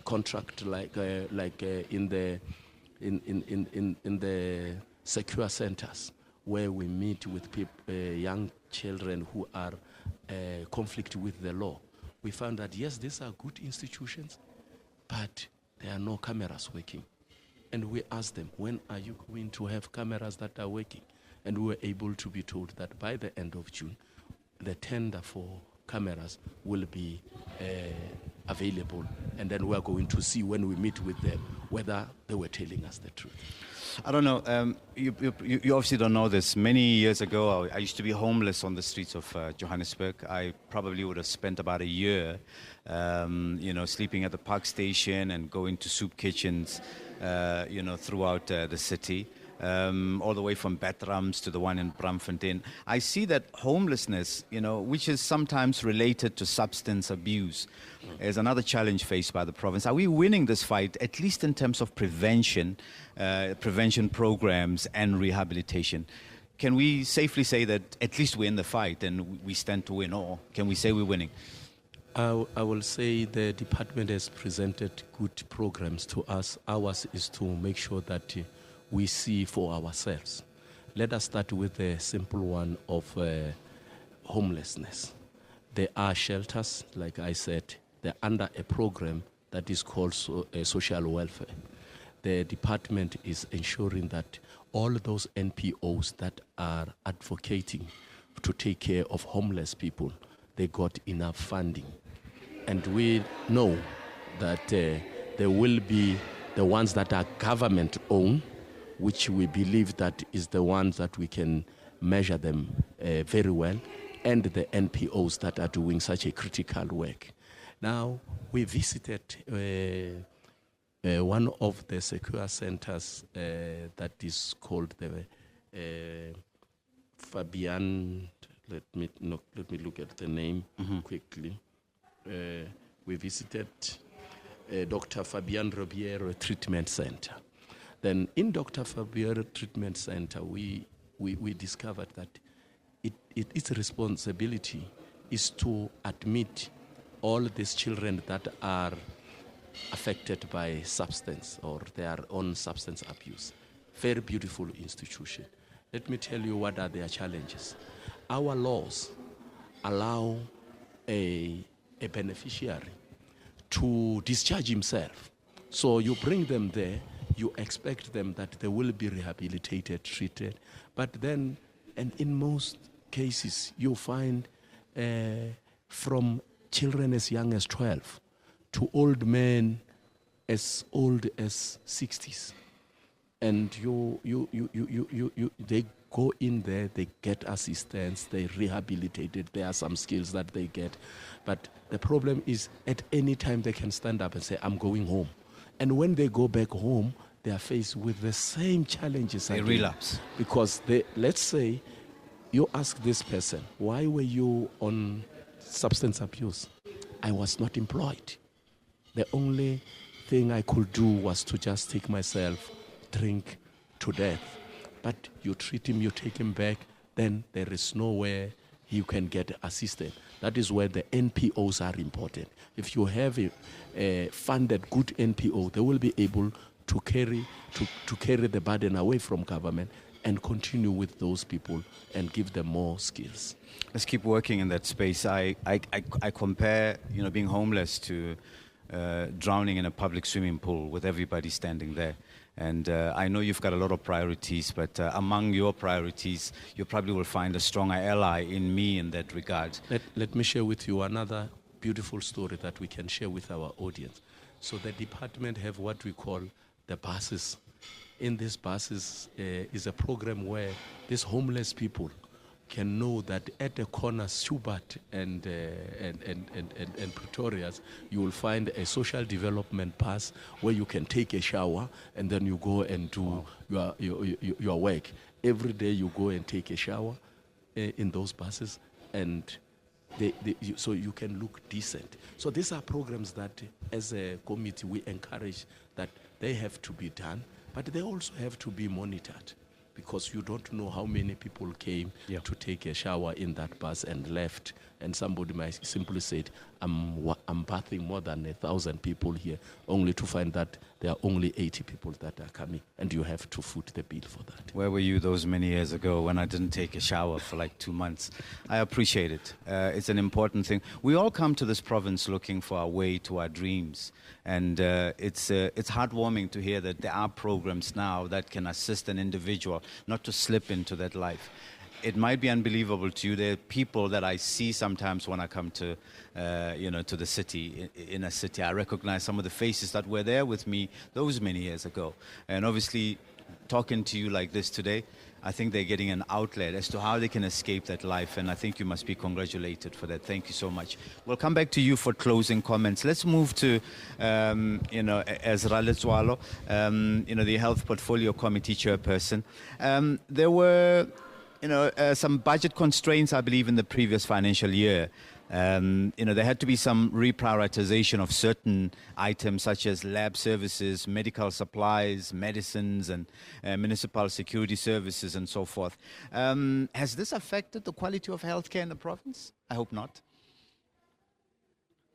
Contract like in the secure centers, where we meet with young children who are conflict with the law. We found that yes, these are good institutions, but there are no cameras working. And we asked them, when are you going to have cameras that are working? And we were able to be told that by the end of June, the tender for cameras will be available. And then we're going to see when we meet with them whether they were telling us the truth. I don't know. You obviously don't know this. Many years ago, I used to be homeless on the streets of Johannesburg. I probably would have spent about a year, sleeping at the park station and going to soup kitchens, throughout the city. All the way from Bethrams to the one in Braamfontein. I see that homelessness, which is sometimes related to substance abuse, is another challenge faced by the province. Are we winning this fight, at least in terms of prevention programs and rehabilitation? Can we safely say that at least we're in the fight and we stand to win, or can we say we're winning? I will say the department has presented good programs to us. Ours is to make sure that we see for ourselves. Let us start with the simple one of homelessness. There are shelters, like I said, they're under a program that is called social welfare. The department is ensuring that all those NPOs that are advocating to take care of homeless people, they got enough funding. And we know that there will be the ones that are government-owned, which we believe that is the ones that we can measure them very well, and the NPOs that are doing such a critical work. Now, we visited one of the secure centers that is called the Fabian. Let me look at the name quickly. We visited Dr. Fabian Robiero Treatment Center. Then in Dr. Fabian Treatment Center, we discovered that its responsibility is to admit all these children that are affected by substance or their own substance abuse. Very beautiful institution. Let me tell you what are their challenges. Our laws allow a beneficiary to discharge himself. So you bring them there, you expect them that they will be rehabilitated, treated, but then, and in most cases, you find from children as young as 12 to old men as old as 60s. And they go in there, they get assistance, they rehabilitated, there are some skills that they get. But the problem is at any time they can stand up and say, I'm going home. And when they go back home, they are faced with the same challenges. They relapse. Because let's say you ask this person, why were you on substance abuse? I was not employed. The only thing I could do was to just take myself, drink to death. But you treat him, you take him back, then there is nowhere you can get assistance. That is where the NPOs are important. If you have a funded good NPO, they will be able to carry the burden away from government and continue with those people and give them more skills. Let's keep working in that space. I compare, being homeless to drowning in a public swimming pool with everybody standing there. And I know you've got a lot of priorities, but among your priorities, you probably will find a stronger ally in me in that regard. Let me share with you another beautiful story that we can share with our audience. So the department have what we call the buses. In these buses is a program where these homeless people can know that at the corner, Schubert and Pretoria's, you will find a social development bus where you can take a shower and then you go and do your work. Every day you go and take a shower in those buses, and so you can look decent. So these are programs that, as a committee, we encourage that they have to be done. But they also have to be monitored, because you don't know how many people came to take a shower in that bus and left. And somebody might simply say, I'm bathing more than 1,000 people here, only to find that there are only 80 people that are coming, and you have to foot the bill for that. Where were you those many years ago when I didn't take a shower for like 2 months? I appreciate it. It's an important thing. We all come to this province looking for our way to our dreams. And it's heartwarming to hear that there are programs now that can assist an individual not to slip into that life. It might be unbelievable to you. There are people that I see sometimes when I come to, to the city, in a city. I recognize some of the faces that were there with me those many years ago. And obviously, talking to you like this today, I think they're getting an outlet as to how they can escape that life. And I think you must be congratulated for that. Thank you so much. We'll come back to you for closing comments. Let's move to, Ezra Letsoalo, the Health Portfolio Committee Chairperson. There were some budget constraints, I believe, in the previous financial year. There had to be some reprioritization of certain items such as lab services, medical supplies, medicines, and municipal security services and so forth. Has this affected the quality of healthcare in the province? I hope not.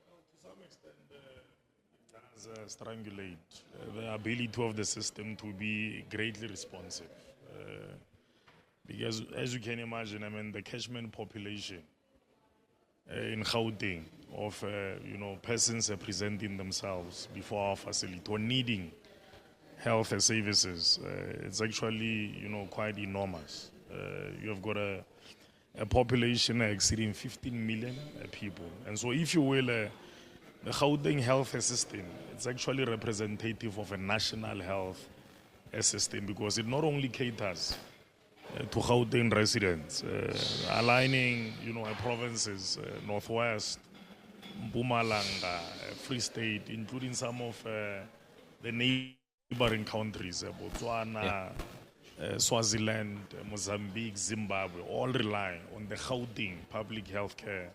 Well, to some extent, it does strangulate the ability of the system to be greatly responsive. Because as you can imagine, the catchment population in Gauteng of persons presenting themselves before our facility or needing health services, it's actually quite enormous. You have got a population exceeding 15 million people, and so if you will, the Gauteng health system, it's actually representative of a national health system, because it not only caters to Gauteng residents, aligning, provinces, Northwest, Mpumalanga, Free State, including some of the neighboring countries, Botswana, Swaziland, Mozambique, Zimbabwe, all rely on the Gauteng public healthcare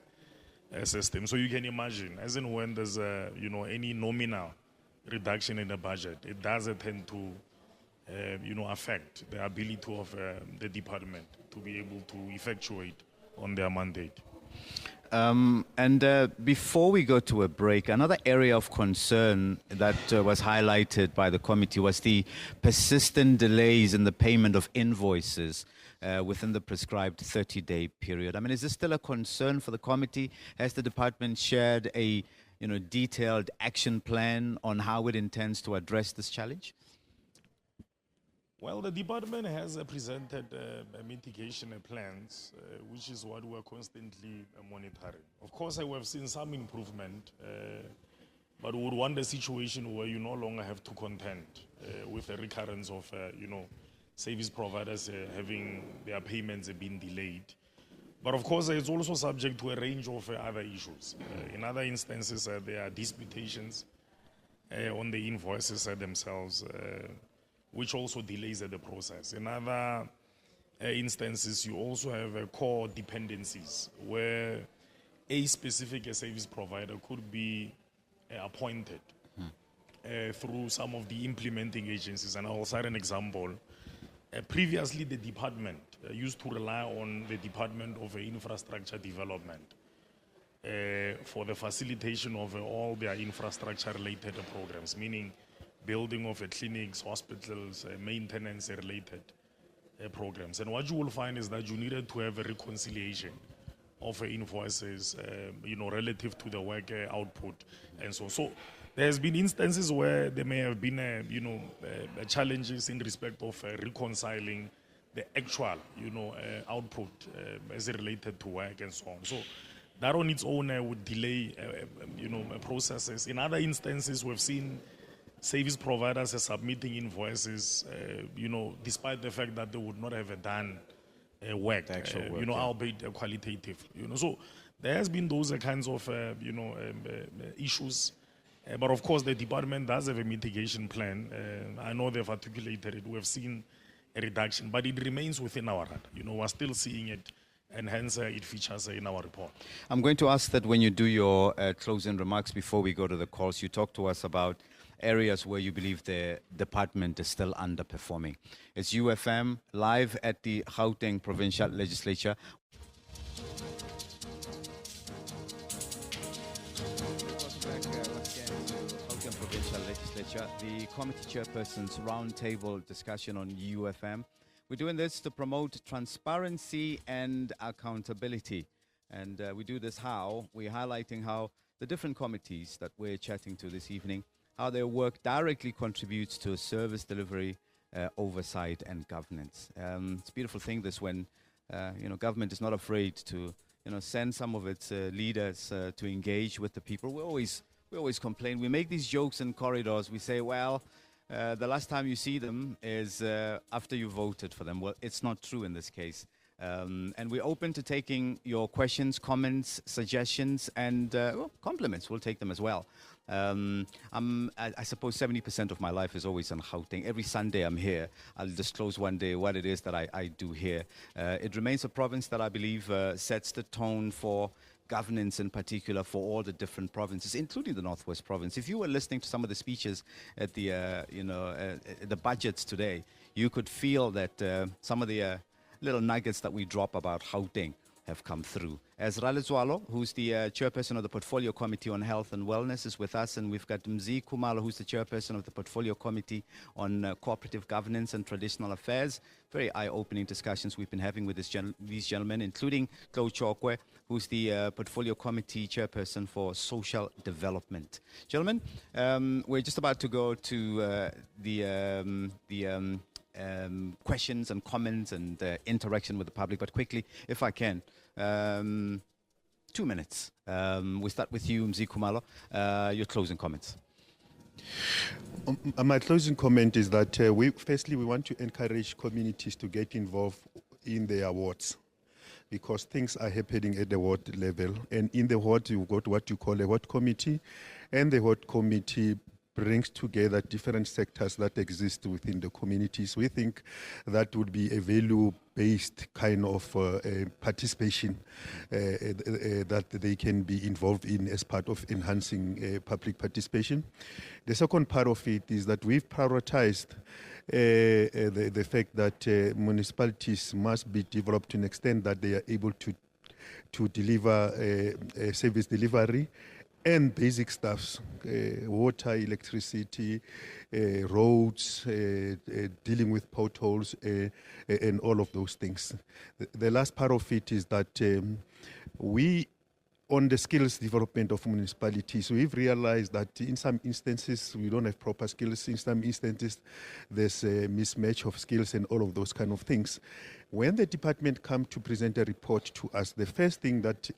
system. So you can imagine, as and when there's any nominal reduction in the budget, it does tend to affect the ability of the department to be able to effectuate on their mandate. Before we go to a break, another area of concern that was highlighted by the committee was the persistent delays in the payment of invoices within the prescribed 30-day period. I mean, is this still a concern for the committee? Has the department shared a detailed action plan on how it intends to address this challenge? Well, the department has presented mitigation plans, which is what we're constantly monitoring. Of course, we have seen some improvement, but we would want a situation where you no longer have to contend with the recurrence of, service providers having their payments being delayed. But of course, it's also subject to a range of other issues. In other instances, there are disputations on the invoices themselves, which also delays the process. In other instances, you also have core dependencies where a specific service provider could be appointed through some of the implementing agencies. And I'll cite an example. Previously, the department used to rely on the Department of Infrastructure Development for the facilitation of all their infrastructure-related programs, meaning building of clinics, hospitals, maintenance-related programs. And what you will find is that you needed to have a reconciliation of invoices, relative to the work output, and so on. So there has been instances where there may have been, challenges in respect of reconciling the actual, output as it related to work and so on. So that on its own would delay, processes. In other instances, we've seen service providers are submitting invoices, despite the fact that they would not have done work, albeit qualitative. So there has been those kinds of, issues. But of course, the department does have a mitigation plan. I know they've articulated it. We've seen a reduction, but it remains within our radar. We're still seeing it, and hence it features in our report. I'm going to ask that when you do your closing remarks before we go to the calls, you talk to us about areas where you believe the department is still underperforming. It's YOUFM live at the Gauteng Provincial Legislature. Provincial Legislature, the committee chairperson's roundtable discussion on YOUFM. We're doing this to promote transparency and accountability. And we do this how? We're highlighting how the different committees that we're chatting to this evening, how their work directly contributes to service delivery, oversight and governance. It's a beautiful thing this when, government is not afraid to, send some of its leaders to engage with the people. We always complain. We make these jokes in corridors. We say, well, the last time you see them is after you voted for them. Well, it's not true in this case. And we're open to taking your questions, comments, suggestions, and compliments. We'll take them as well. I suppose 70% of my life is always in Gauteng. Every Sunday I'm here. I'll disclose one day what it is that I do here. It remains a province that I believe sets the tone for governance in particular for all the different provinces, including the Northwest Province. If you were listening to some of the speeches at the, the budgets today, you could feel that some of the little nuggets that we drop about Gauteng have come through. Ezra Letsoalo, who's the chairperson of the Portfolio Committee on Health and Wellness, is with us, and we've got Mzi Khumalo, who's the chairperson of the Portfolio Committee on Cooperative Governance and Traditional Affairs. Very eye-opening discussions we've been having with these gentlemen, including Tlou Chokoe, who's the Portfolio Committee chairperson for Social Development. Gentlemen, we're just about to go to the questions and comments and interaction with the public, but quickly, if I can, 2 minutes. We start with you, Mzi Khumalo. Your closing comments. My closing comment is that firstly, we want to encourage communities to get involved in their wards, because things are happening at the ward level. And in the ward, you've got what you call a ward committee, and the ward committee brings together different sectors that exist within the communities. We think that would be a value-based kind of participation that they can be involved in as part of enhancing public participation. The second part of it is that we've prioritized the fact that municipalities must be developed to an extent that they are able to deliver service delivery and basic stuffs, water, electricity, roads, dealing with potholes, and all of those things. The last part of it is that on the skills development of municipalities, we've realized that in some instances we don't have proper skills. In some instances, there's a mismatch of skills and all of those kind of things. When the department come to present a report to us, the first thing that,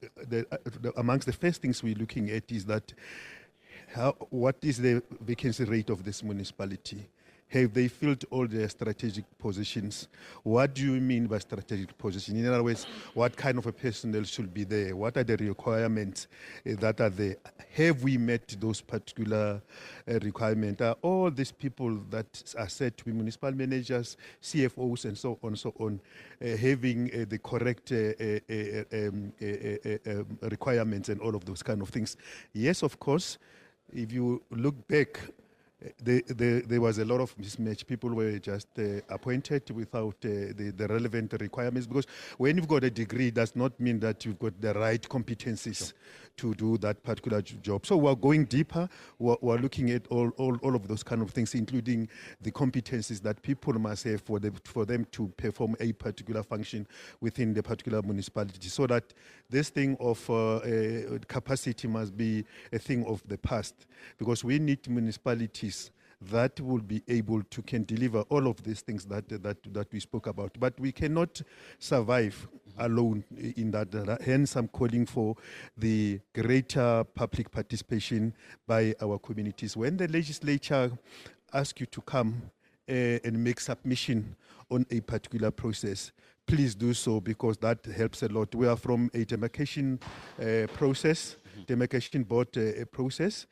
amongst the first things we're looking at is that what is the vacancy rate of this municipality? Have they filled all their strategic positions? What do you mean by strategic position? In other words, what kind of a personnel should be there? What are the requirements that are there? Have we met those particular requirements? Are all these people that are said to be municipal managers, CFOs, and so on, having the correct requirements and all of those kind of things? Yes, of course. If you look back, there was a lot of mismatch. People were just appointed without the relevant requirements, because when you've got a degree, it does not mean that you've got the right competencies to do that particular job. So we're going deeper. We're looking at all of those kind of things, including the competencies that people must have for them to perform a particular function within the particular municipality, so that this thing of capacity must be a thing of the past, because we need municipalities that will be able to can deliver all of these things that we spoke about. But we cannot survive alone in that. Hence, I'm calling for the greater public participation by our communities. When the legislature asks you to come and make submission on a particular process, please do so, because that helps a lot. We are from a demarcation process, demarcation board process.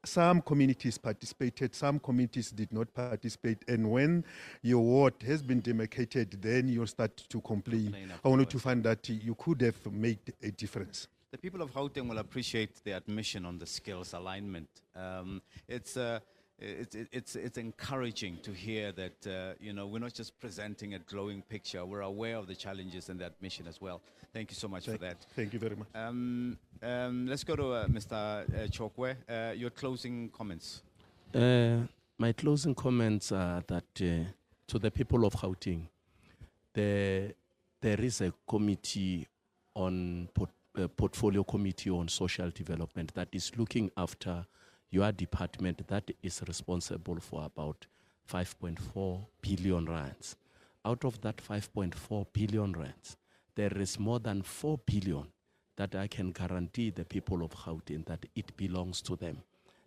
Some communities participated, some communities did not participate, and when your ward has been demarcated, then you'll start to complain. Only to find that you could have made a difference. The people of Gauteng will appreciate the admission on the skills alignment. It's it's encouraging to hear that we're not just presenting a glowing picture. We're aware of the challenges and that mission as well. Thank you so much for that. Thank you very much. Let's go to Mr. Chokoe. Your closing comments. My closing comments are that to the people of Gauteng, there is a committee on portfolio committee on social development that is looking after your department that is responsible for about 5.4 billion rands. Out of that 5.4 billion rands, there is more than 4 billion that I can guarantee the people of Gauteng that it belongs to them.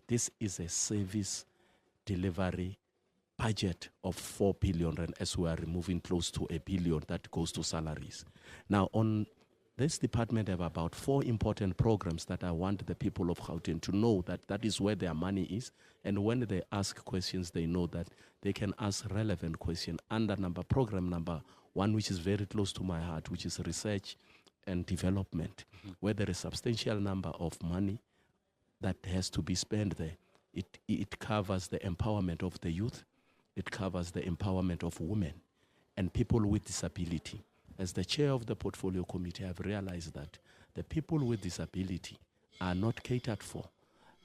This is a service delivery budget of 4 billion rand as we are removing close to 1 billion that goes to salaries. Now, on this department have about 4 important programs that I want the people of Gauteng to know that that is where their money is, and when they ask questions, they know that they can ask relevant questions under program number 1, which is very close to my heart, which is research and development, where there is a substantial number of money that has to be spent there. It covers the empowerment of the youth, it covers the empowerment of women and people with disability. As the chair of the portfolio committee, I've realized that the people with disability are not catered for.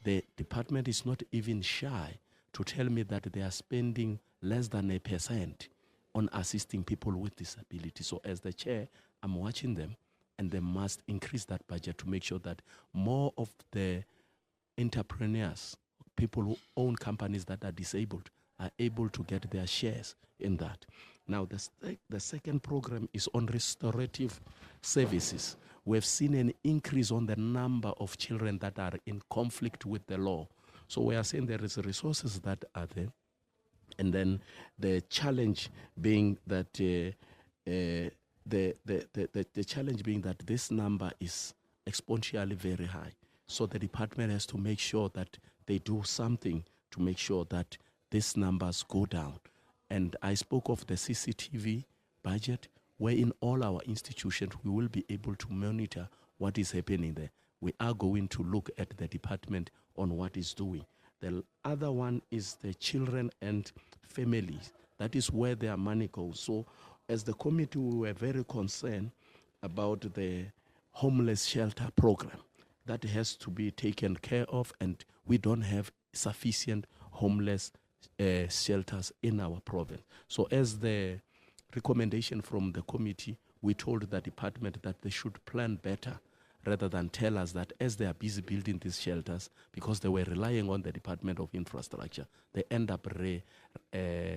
The department is not even shy to tell me that they are spending less than 1% on assisting people with disability. So as the chair, I'm watching them, and they must increase that budget to make sure that more of the entrepreneurs, people who own companies that are disabled, are able to get their shares in that. Now, the second program is on restorative services. We've seen an increase on the number of children that are in conflict with the law. So we are saying there is resources that are there. And then the challenge being that the challenge being that this number is exponentially very high. So the department has to make sure that they do something to make sure that these numbers go down. And I spoke of the CCTV budget, where in all our institutions we will be able to monitor what is happening there. We are going to look at the department on what it's doing. The other one is the children and families. That is where their money goes. So as the committee, we were very concerned about the homeless shelter program. That has to be taken care of, and we don't have sufficient homeless shelters in our province. So as the recommendation from the committee, we told the department that they should plan better rather than tell us that as they are busy building these shelters, because they were relying on the Department of Infrastructure, they end up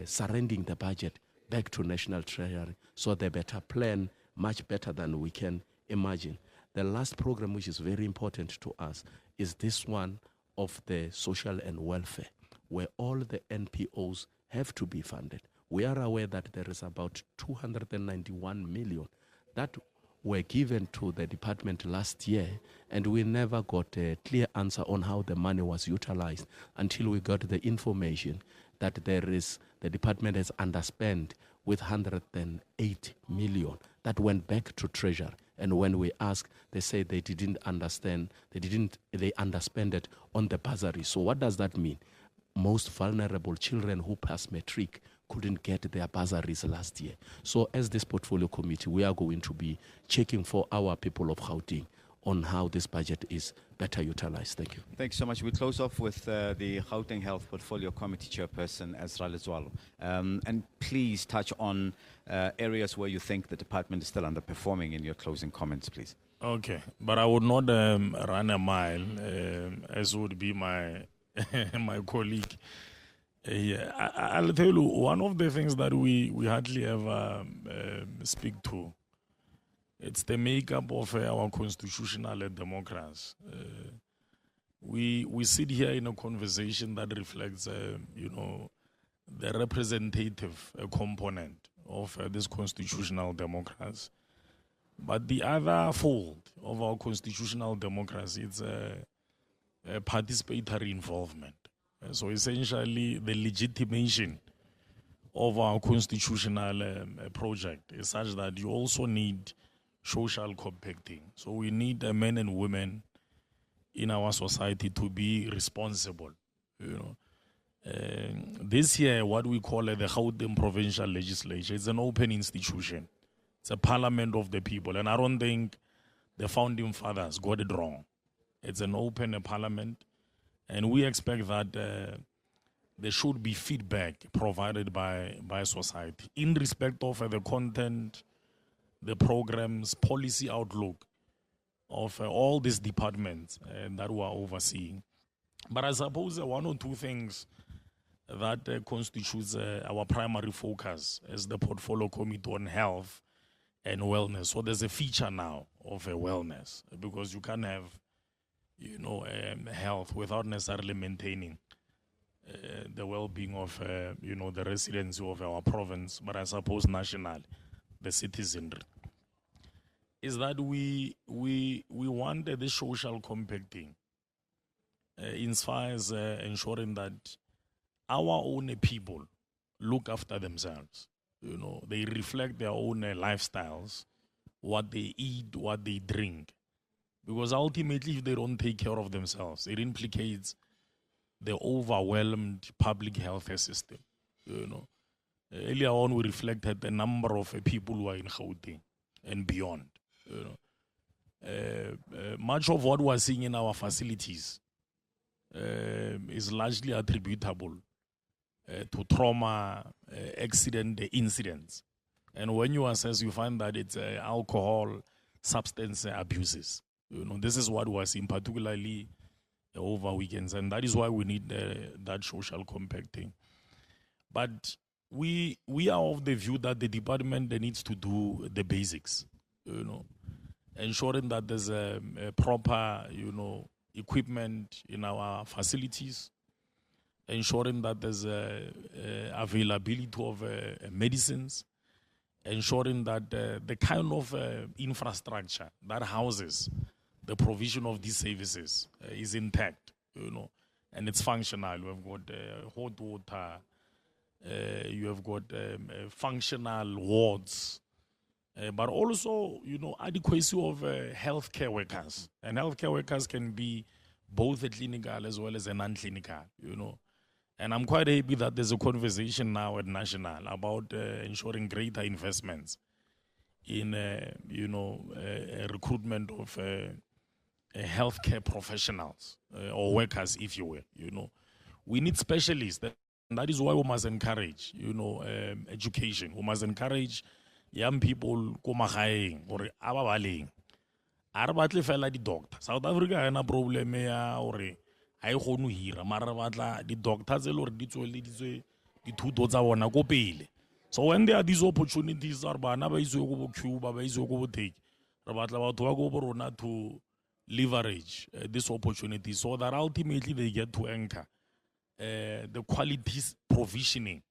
surrendering the budget back to National Treasury. So they better plan much better than we can imagine. The last program, which is very important to us, is this one of the social and welfare, where all the NPOs have to be funded. We are aware that there is about 291 million that were given to the department last year, and we never got a clear answer on how the money was utilized until we got the information that the department has underspent with 108 million that went back to Treasury. And when we asked, they say they didn't understand, they underspent it on the bursary. So what does that mean? Most vulnerable children who passed matric couldn't get their bursaries last year. So as this portfolio committee, we are going to be checking for our people of Gauteng on how this budget is better utilized. Thank you. Thanks so much. We close off with the Gauteng Health Portfolio Committee Chairperson, Ezra Letsoalo. And please touch on areas where you think the department is still underperforming in your closing comments, please. Okay, but I would not run a mile, as would be my my colleague. I'll tell you, one of the things that we hardly ever speak to, it's the makeup of our constitutional democracy. We sit here in a conversation that reflects, the representative component of this constitutional democracy. But the other fold of our constitutional democracy is participatory involvement. So essentially, the legitimation of our constitutional project is such that you also need social compacting. So we need men and women in our society to be responsible, This year, what we call the Gauteng Provincial Legislature, it's an open institution. It's a parliament of the people. And I don't think the founding fathers got it wrong. It's an open parliament. And we expect that there should be feedback provided by society in respect of the content, the programs, policy outlook of all these departments that we are overseeing. But I suppose one or two things that constitutes our primary focus as the Portfolio Committee on Health and Wellness. So there's a feature now of wellness, because you can't have, health without necessarily maintaining the well-being of, the residents of our province, but I suppose national, the citizenry. Is that we want the social compacting as far as ensuring that our own people look after themselves. They reflect their own lifestyles, what they eat, what they drink. Because ultimately, if they don't take care of themselves, it implicates the overwhelmed public health system. Earlier on, we reflected the number of people who are in Gauteng and beyond. Much of what we're seeing in our facilities is largely attributable to trauma, accident, incidents. And when you assess, you find that it's alcohol, substance abuses. This is what we're seeing, particularly over weekends, and that is why we need that social compacting. But we are of the view that the department needs to do the basics, ensuring that there's a proper, equipment in our facilities, ensuring that there's availability of medicines, ensuring that the kind of infrastructure that houses the provision of these services is intact, and it's functional. You have got hot water, you have got functional wards, but also, adequacy of healthcare workers. And healthcare workers can be both a clinical as well as a non-clinical, And I'm quite happy that there's a conversation now at national about ensuring greater investments in, recruitment of healthcare professionals or workers, if you will. We need specialists, and that is why we must encourage, education. We must encourage young people kumagaeng or ababaleng. Are batle fela di doctor. South Africa ha na problem ya hore ha e gone hira mara batla di doctors e le hore di tswelleditswe dithuto tsa bona go pele. So when there are these opportunities, are bana ba iswe go bo Cuba, ba iswe go bo take, re batla batho ba go bo rona to leverage this opportunity so that ultimately they get to anchor the quality provisioning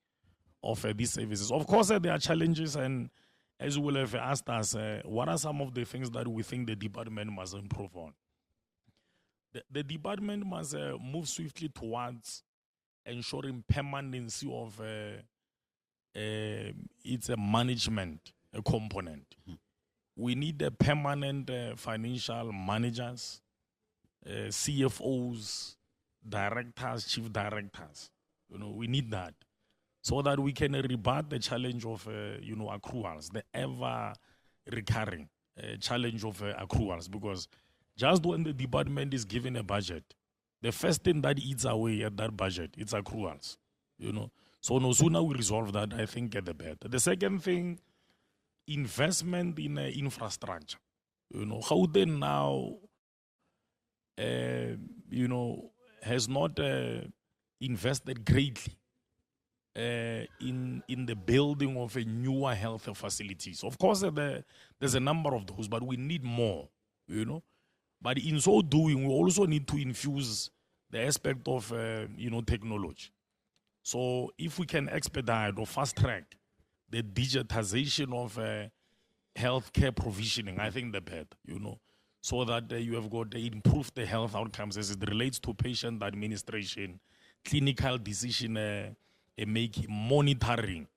of these services. Of course, there are challenges, and as you will have asked us, what are some of the things that we think the department must improve on? The department must move swiftly towards ensuring permanency of its a management component. We need a permanent financial managers, CFOs, directors, chief directors. We need that so that we can rebut the challenge of, accruals, the ever-recurring challenge of accruals. Because just when the department is given a budget, the first thing that eats away at that budget, it's accruals. So no sooner we resolve that, I think, the better. The second thing, investment in infrastructure. Gauteng now, has not invested greatly in the building of a newer health facilities. Of course, there's a number of those, but we need more, But in so doing, we also need to infuse the aspect of, technology. So if we can expedite or fast track the digitization of healthcare provisioning, I think the better, so that you have got to improve the health outcomes as it relates to patient administration, clinical decision making, monitoring,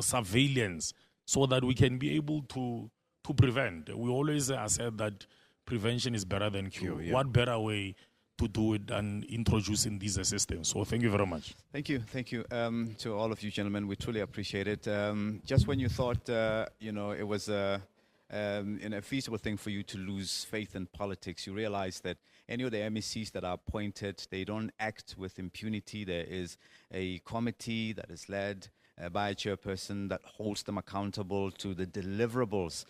surveillance, so that we can be able to prevent. We always said that prevention is better than cure. Yeah. What better way to do it and introducing these systems. So thank you very much. Thank you. To all of you gentlemen. We truly appreciate it. Just when you thought, it was a feasible thing for you to lose faith in politics, you realize that any of the MECs that are appointed, they don't act with impunity. There is a committee that is led by a chairperson that holds them accountable to the deliverables.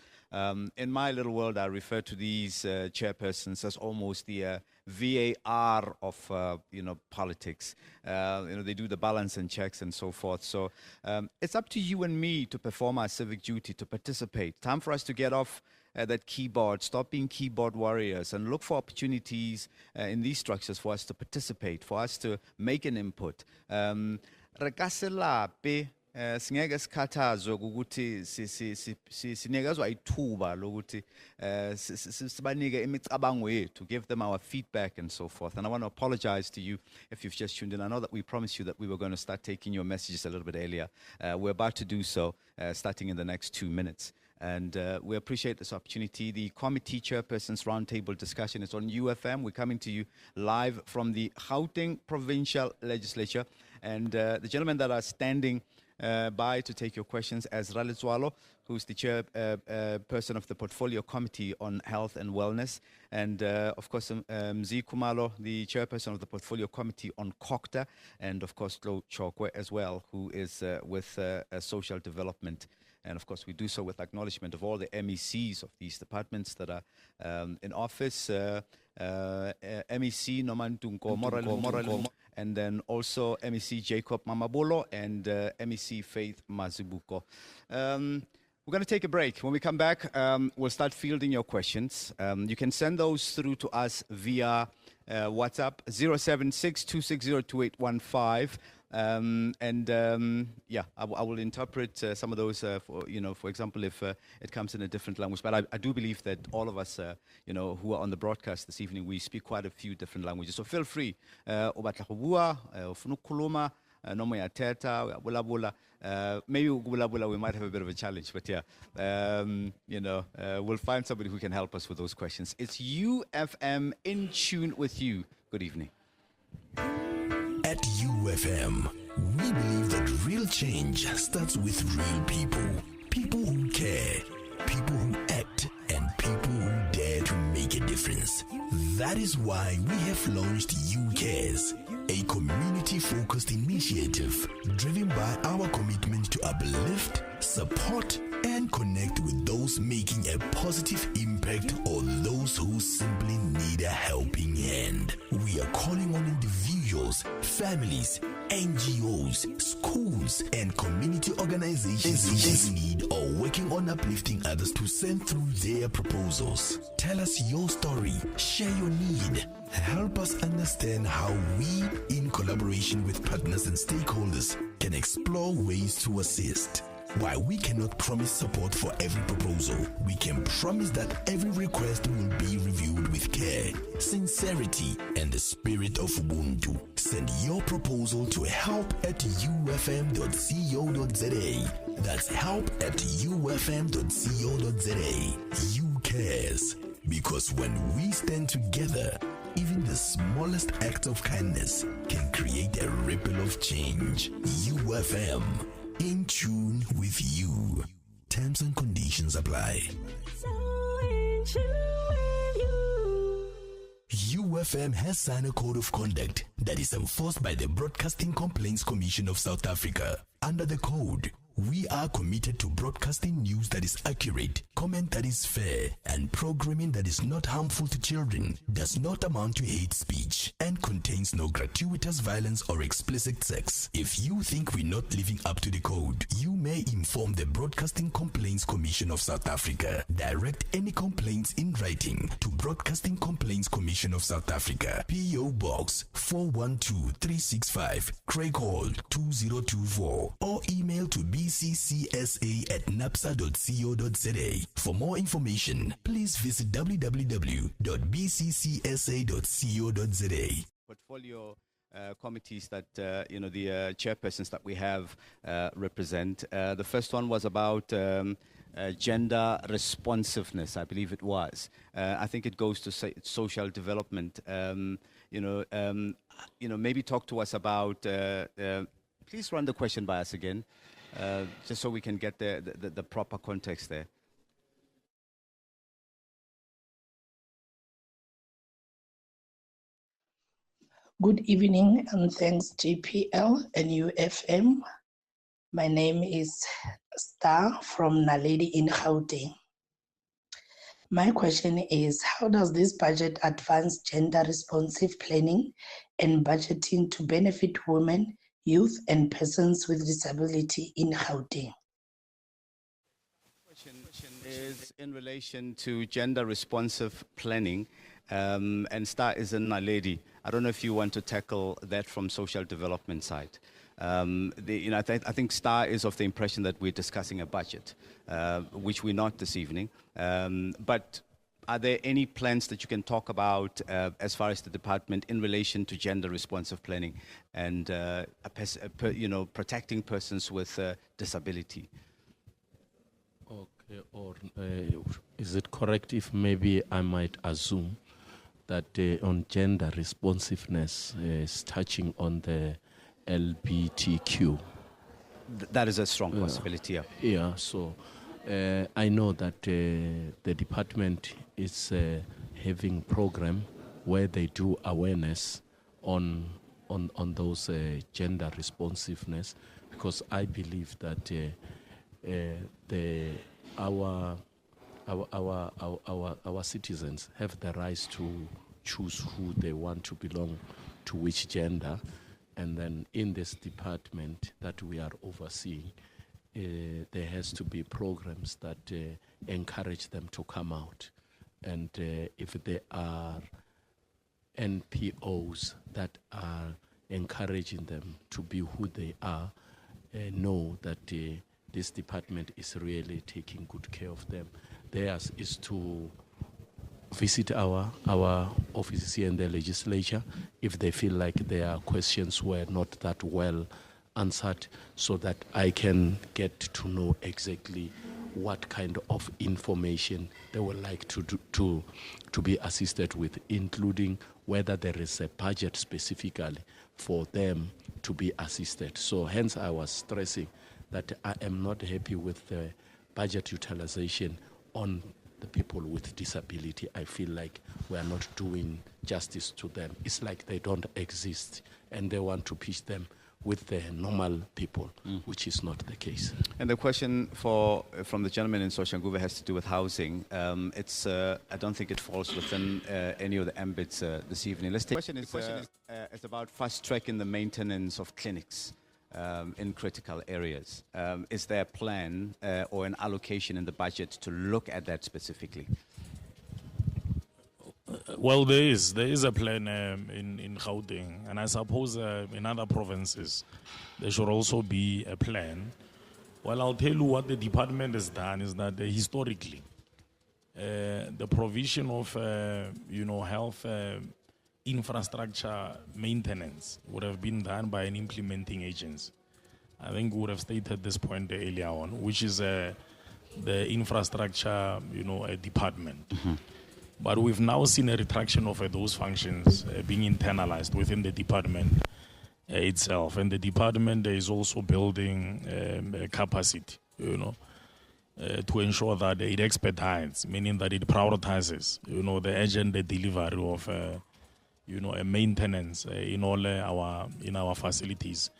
In my little world, I refer to these chairpersons as almost the VAR of politics. They do the balance and checks and so forth. So it's up to you and me to perform our civic duty, to participate. Time for us to get off that keyboard, stop being keyboard warriors, and look for opportunities in these structures for us to participate, for us to make an input. Singeke sikhathazwe ukuthi sinikezwa ithuba lokuthi sibanike imicabango yethu, to give them our feedback and so forth. And I want to apologize to you if you've just tuned in. I know that we promised you that we were going to start taking your messages a little bit earlier. We're about to do so, starting in the next 2 minutes. And we appreciate this opportunity. The committee chairperson's roundtable discussion is on YOUFM. We're coming to you live from the Gauteng Provincial Legislature. And the gentlemen that are standing by to take your questions, Ezra Letsoalo, who's the chairperson of the Portfolio Committee on Health and Wellness, and of course Mzi Khumalo, the chairperson of the Portfolio Committee on COCTA, and of course Tlou Chokoe as well, who is with social development. And of course we do so with acknowledgement of all the MECs of these departments that are in office, MEC Nomantunko Moral, and then also MEC Jacob Mamabolo and MEC Faith Mazibuko. We're going to take a break. When we come back, we'll start fielding your questions. You can send those through to us via WhatsApp 076-260-2815. I will interpret some of those, for example, if it comes in a different language. But I do believe that all of us, who are on the broadcast this evening, we speak quite a few different languages. So feel free. Maybe we might have a bit of a challenge, but we'll find somebody who can help us with those questions. It's YOUFM in tune with you. Good evening. At YOUFM, we believe that real change starts with real people. People who care, people who act, and people who dare to make a difference. That is why we have launched YouCares, a community-focused initiative driven by our commitment to uplift, support, and connect with those making a positive impact or those who simply need a helping hand. We are calling on individuals, families, NGOs, schools, and community organizations in need or working on uplifting others to send through their proposals. Tell us your story, share your need, help us understand how we, in collaboration with partners and stakeholders, can explore ways to assist. While we cannot promise support for every proposal, we can promise that every request will be reviewed with care, sincerity, and the spirit of Ubuntu. Send your proposal to help@youfm.co.za. That's help@youfm.co.za. You cares. Because when we stand together, even the smallest act of kindness can create a ripple of change. YOUFM. In tune with you. Terms and conditions apply. YOUFM has signed a code of conduct that is enforced by the Broadcasting Complaints Commission of South Africa. Under the code, we are committed to broadcasting news that is accurate, comment that is fair, and programming that is not harmful to children, does not amount to hate speech, and contains no gratuitous violence or explicit sex. If you think we're not living up to the code, you may inform the Broadcasting Complaints Commission of South Africa. Direct any complaints in writing to Broadcasting Complaints Commission of South Africa, P.O. Box 412365, Craig Hall 2024, or email to bccsa@napsa.co.za. For more information, please visit www.bccsa.co.za. Portfolio committees that the chairpersons that we have represent. The first one was about gender responsiveness, I believe it was. I think it goes to social development. maybe talk to us about, please run the question by us again, just so we can get the proper context there. Good evening and thanks JPL and YOUFM. My name is Star from Naledi in Gauteng. My question is, how does this budget advance gender responsive planning and budgeting to benefit women, youth and persons with disability in Gauteng? Question is in relation to gender responsive planning, and Star is in Naledi. I don't know if you want to tackle that from social development side. I think Star is of the impression that we're discussing a budget, which we're not this evening. But are there any plans that you can talk about as far as the department in relation to gender responsive planning and protecting persons with disability? Okay, or is it correct if maybe I might assume that on gender responsiveness is touching on the LGBTQ? That is a strong possibility, yeah. Yeah, so I know that the department is having program where they do awareness on those gender responsiveness, because I believe that our citizens have the right to choose who they want to belong to which gender, and then in this department that we are overseeing, there has to be programs that encourage them to come out, and if there are NPOs that are encouraging them to be who they are, know that this department is really taking good care of them. Theirs is to visit our offices here in the legislature if they feel like their questions were not that well answered, so that I can get to know exactly what kind of information they would like to be assisted with, including whether there is a budget specifically for them to be assisted. So hence I was stressing that I am not happy with the budget utilization on the people with disability. I feel like we are not doing justice to them. It's like they don't exist and they want to pitch them with the normal people, which is not the case. And the question from the gentleman in Soshanguve has to do with housing. I don't think it falls within any of the ambits this evening. Let's take the question is about fast-tracking the maintenance of clinics in critical areas. Is there a plan or an allocation in the budget to look at that specifically? Well, there is a plan in Gauteng, and I suppose in other provinces there should also be a plan. Well, I'll tell you what the department has done is that historically the provision of health infrastructure maintenance would have been done by an implementing agency. I think we would have stated this point earlier on, which is the infrastructure department. Mm-hmm. But we've now seen a retraction of those functions being internalized within the department itself. And the department is also building capacity, to ensure that it expedites, meaning that it prioritizes, the urgent delivery of, a maintenance in all our facilities,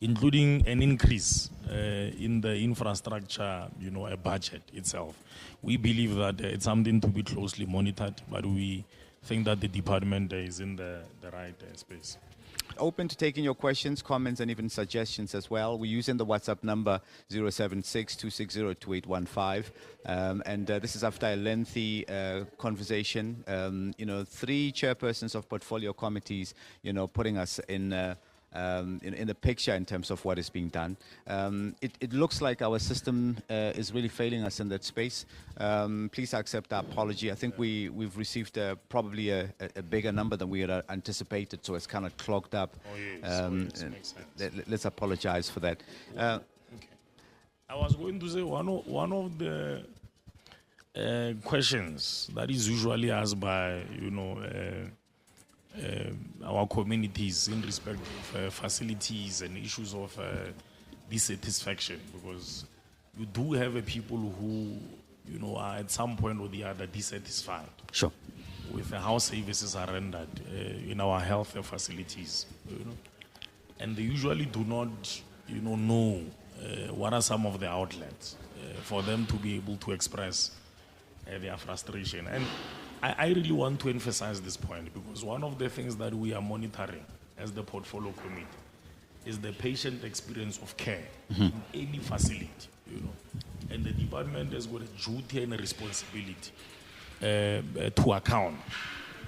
including an increase in the infrastructure, a budget itself. We believe that it's something to be closely monitored, but we think that the department is in the right space. Open to taking your questions, comments, and even suggestions as well. We're using the WhatsApp number 076-260-2815. And this is after a lengthy conversation. 3 chairpersons of portfolio committees, putting us in the picture in terms of what is being done. It looks like our system is really failing us in that space. Please accept our apology. I think we've received probably a bigger number than we had anticipated, so it's kind of clogged up. Oh, yes. Makes sense. Let's apologize for that. Okay. I was going to say one of the questions that is usually asked by our communities in respect of facilities and issues of dissatisfaction, because you do have people who, are at some point or the other dissatisfied. Sure. With how services are rendered in our health facilities, and they usually do not, know what are some of the outlets for them to be able to express their frustration. And I really want to emphasize this point, because one of the things that we are monitoring as the portfolio committee is the patient experience of care in any facility, and the department has got a duty and a responsibility to account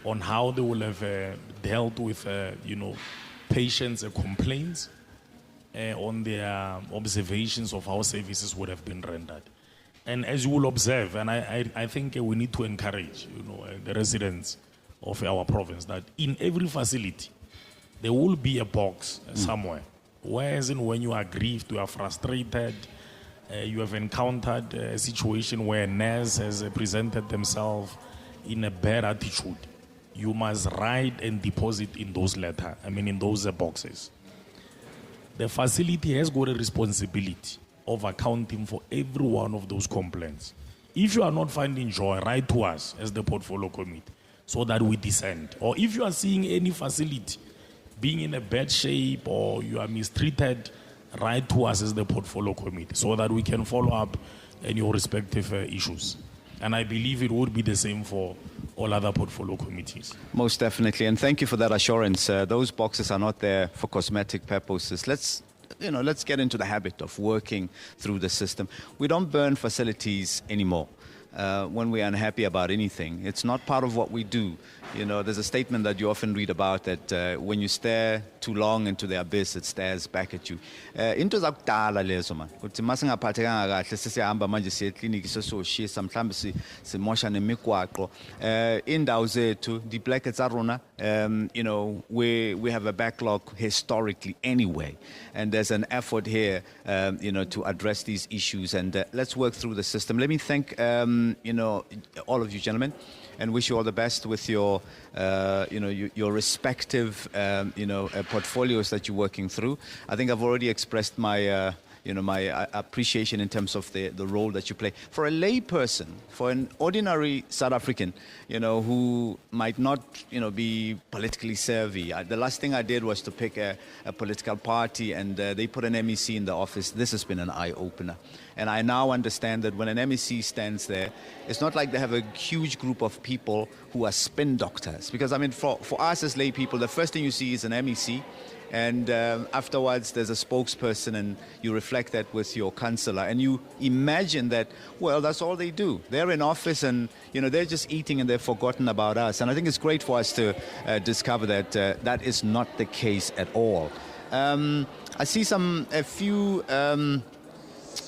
on how they will have dealt with, patients' complaints, on their observations of how services would have been rendered. And as you will observe, and I think we need to encourage, the residents of our province that in every facility, there will be a box somewhere. Whereas when you are grieved, you are frustrated, you have encountered a situation where a nurse has presented themselves in a bad attitude, you must write and deposit in those letters, in those boxes. The facility has got a responsibility of accounting for every one of those complaints. If you are not finding joy, write to us as the portfolio committee so that we dissent. Or if you are seeing any facility being in a bad shape or you are mistreated, write to us as the portfolio committee so that we can follow up in your respective issues. And I believe it would be the same for all other portfolio committees. Most definitely, and thank you for that assurance. Those boxes are not there for cosmetic purposes. Let's get into the habit of working through the system. We don't burn facilities anymore. When we're unhappy about anything, it's not part of what we do. There's a statement that you often read about that when you stare too long into the abyss, it stares back at you. Into zakudala lezo man. Kuthi masingaphathekanga kahle sesihamba manje siye eclinic sesoshisa mhlambe simosha nemigwaqo. Indawo zethu di blankets arona, we have a backlog historically anyway, and there's an effort here to address these issues, and let's work through the system. Let me thank all of you gentlemen, and wish you all the best with your your respective portfolios that you're working through. I think I've already expressed my my appreciation in terms of the role that you play. For a lay person, for an ordinary South African, who might not, be politically savvy. The last thing I did was to pick a political party, and they put an MEC in the office. This has been an eye-opener. And I now understand that when an MEC stands there, it's not like they have a huge group of people who are spin doctors. Because, for us as lay people, the first thing you see is an MEC, and afterwards there's a spokesperson, and you reflect that with your councillor, and you imagine that, well, that's all they do. They're in office, and they're just eating, and they've forgotten about us. And I think it's great for us to discover that that is not the case at all. I see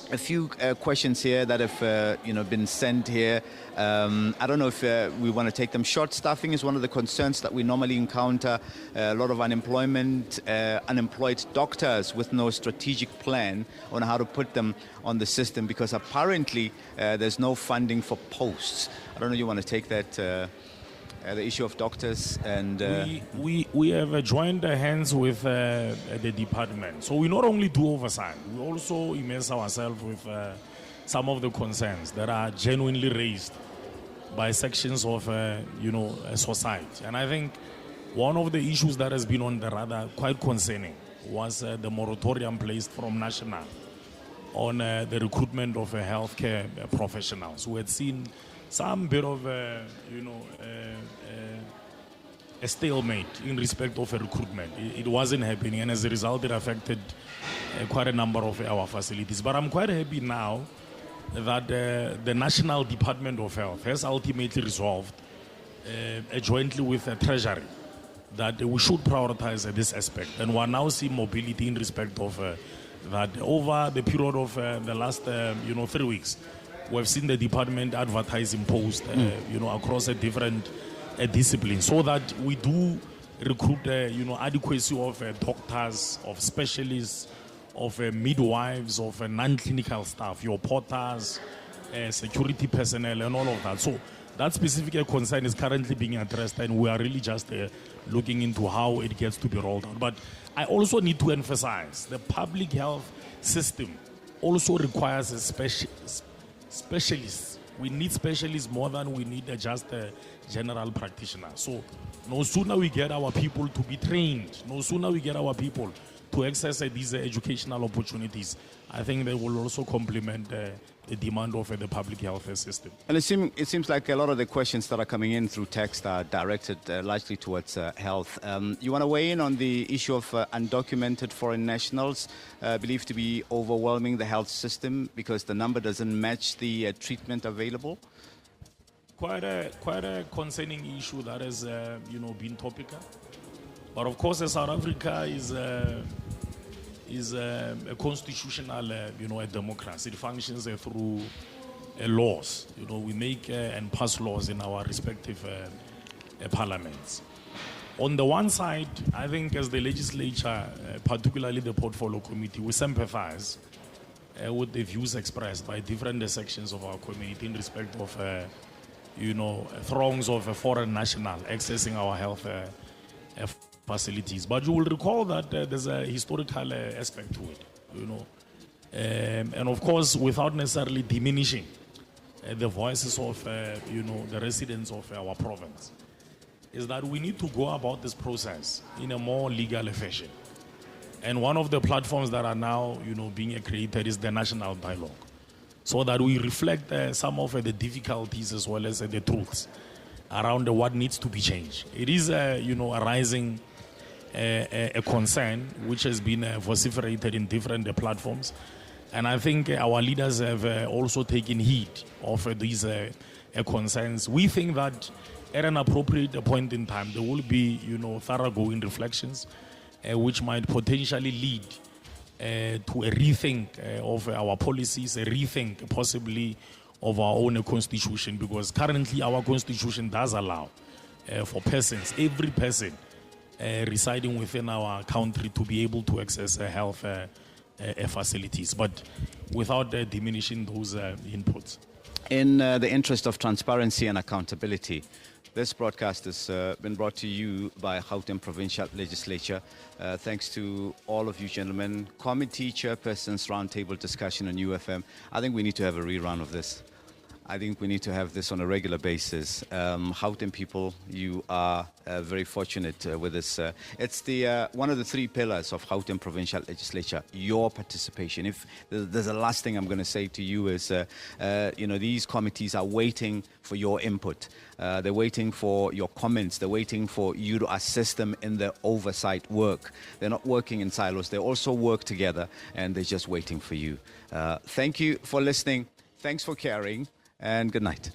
a few questions here that have been sent here. I don't know if we want to take them. Short staffing is one of the concerns that we normally encounter. A lot of unemployed doctors with no strategic plan on how to put them on the system, because apparently there's no funding for posts. I don't know if you want to take that, the issue of doctors and... We have joined hands with the department. So we not only do oversight, we also immerse ourselves with some of the concerns that are genuinely raised by sections of society. And I think one of the issues that has been on the radar quite concerning was the moratorium placed from National on the recruitment of healthcare professionals. We had seen some bit of a stalemate in respect of recruitment. It wasn't happening, and as a result it affected quite a number of our facilities. But I'm quite happy now that the National Department of Health has ultimately resolved, jointly with the Treasury, that we should prioritize this aspect. And we are now seeing mobility in respect of that. Over the period of the last 3 weeks, we have seen the department advertising posts across a different disciplines, so that we do recruit adequacy of doctors, of specialists, of midwives, of non-clinical staff, your porters, security personnel, and all of that. So That specific concern is currently being addressed, and we are really just looking into how it gets to be rolled out. But I also need to emphasize the public health system also requires a specialists. We need specialists more than we need just a general practitioner. So no sooner we get our people to be trained, no sooner we get our people to access these educational opportunities, I think they will also complement the demand of the public health system. And it seems like a lot of the questions that are coming in through text are directed largely towards health. You want to weigh in on the issue of undocumented foreign nationals believed to be overwhelming the health system because the number doesn't match the treatment available? Quite a concerning issue that has been topical. But of course, South Africa is a constitutional, a democracy. It functions through laws. We make and pass laws in our respective parliaments. On the one side, I think as the legislature, particularly the portfolio committee, we sympathize with the views expressed by different sections of our community in respect of, throngs of foreign national accessing our health facilities. But you will recall that there's a historical aspect to it, and of course, without necessarily diminishing the voices of, the residents of our province, is that we need to go about this process in a more legal fashion. And one of the platforms that are now, being created is the national dialogue, so that we reflect some of the difficulties as well as the truths around what needs to be changed. It is, arising a concern which has been vociferated in different platforms. And I think our leaders have also taken heed of these concerns. We think that at an appropriate point in time, there will be, thoroughgoing reflections which might potentially lead to a rethink of our policies, a rethink possibly of our own constitution, because currently our constitution does allow for persons, every person residing within our country, to be able to access health facilities, but without diminishing those inputs. In the interest of transparency and accountability, this broadcast has been brought to you by Gauteng Provincial Legislature. Thanks to all of you gentlemen, committee chairpersons, roundtable discussion on YOUFM. I think we need to have a rerun of this. I think we need to have this on a regular basis. Gauteng people, you are very fortunate with this. It's the one of the three pillars of Gauteng Provincial Legislature, your participation. If there's a last thing I'm going to say to you is, these committees are waiting for your input. They're waiting for your comments. They're waiting for you to assist them in their oversight work. They're not working in silos. They also work together, and they're just waiting for you. Thank you for listening. Thanks for caring. And good night.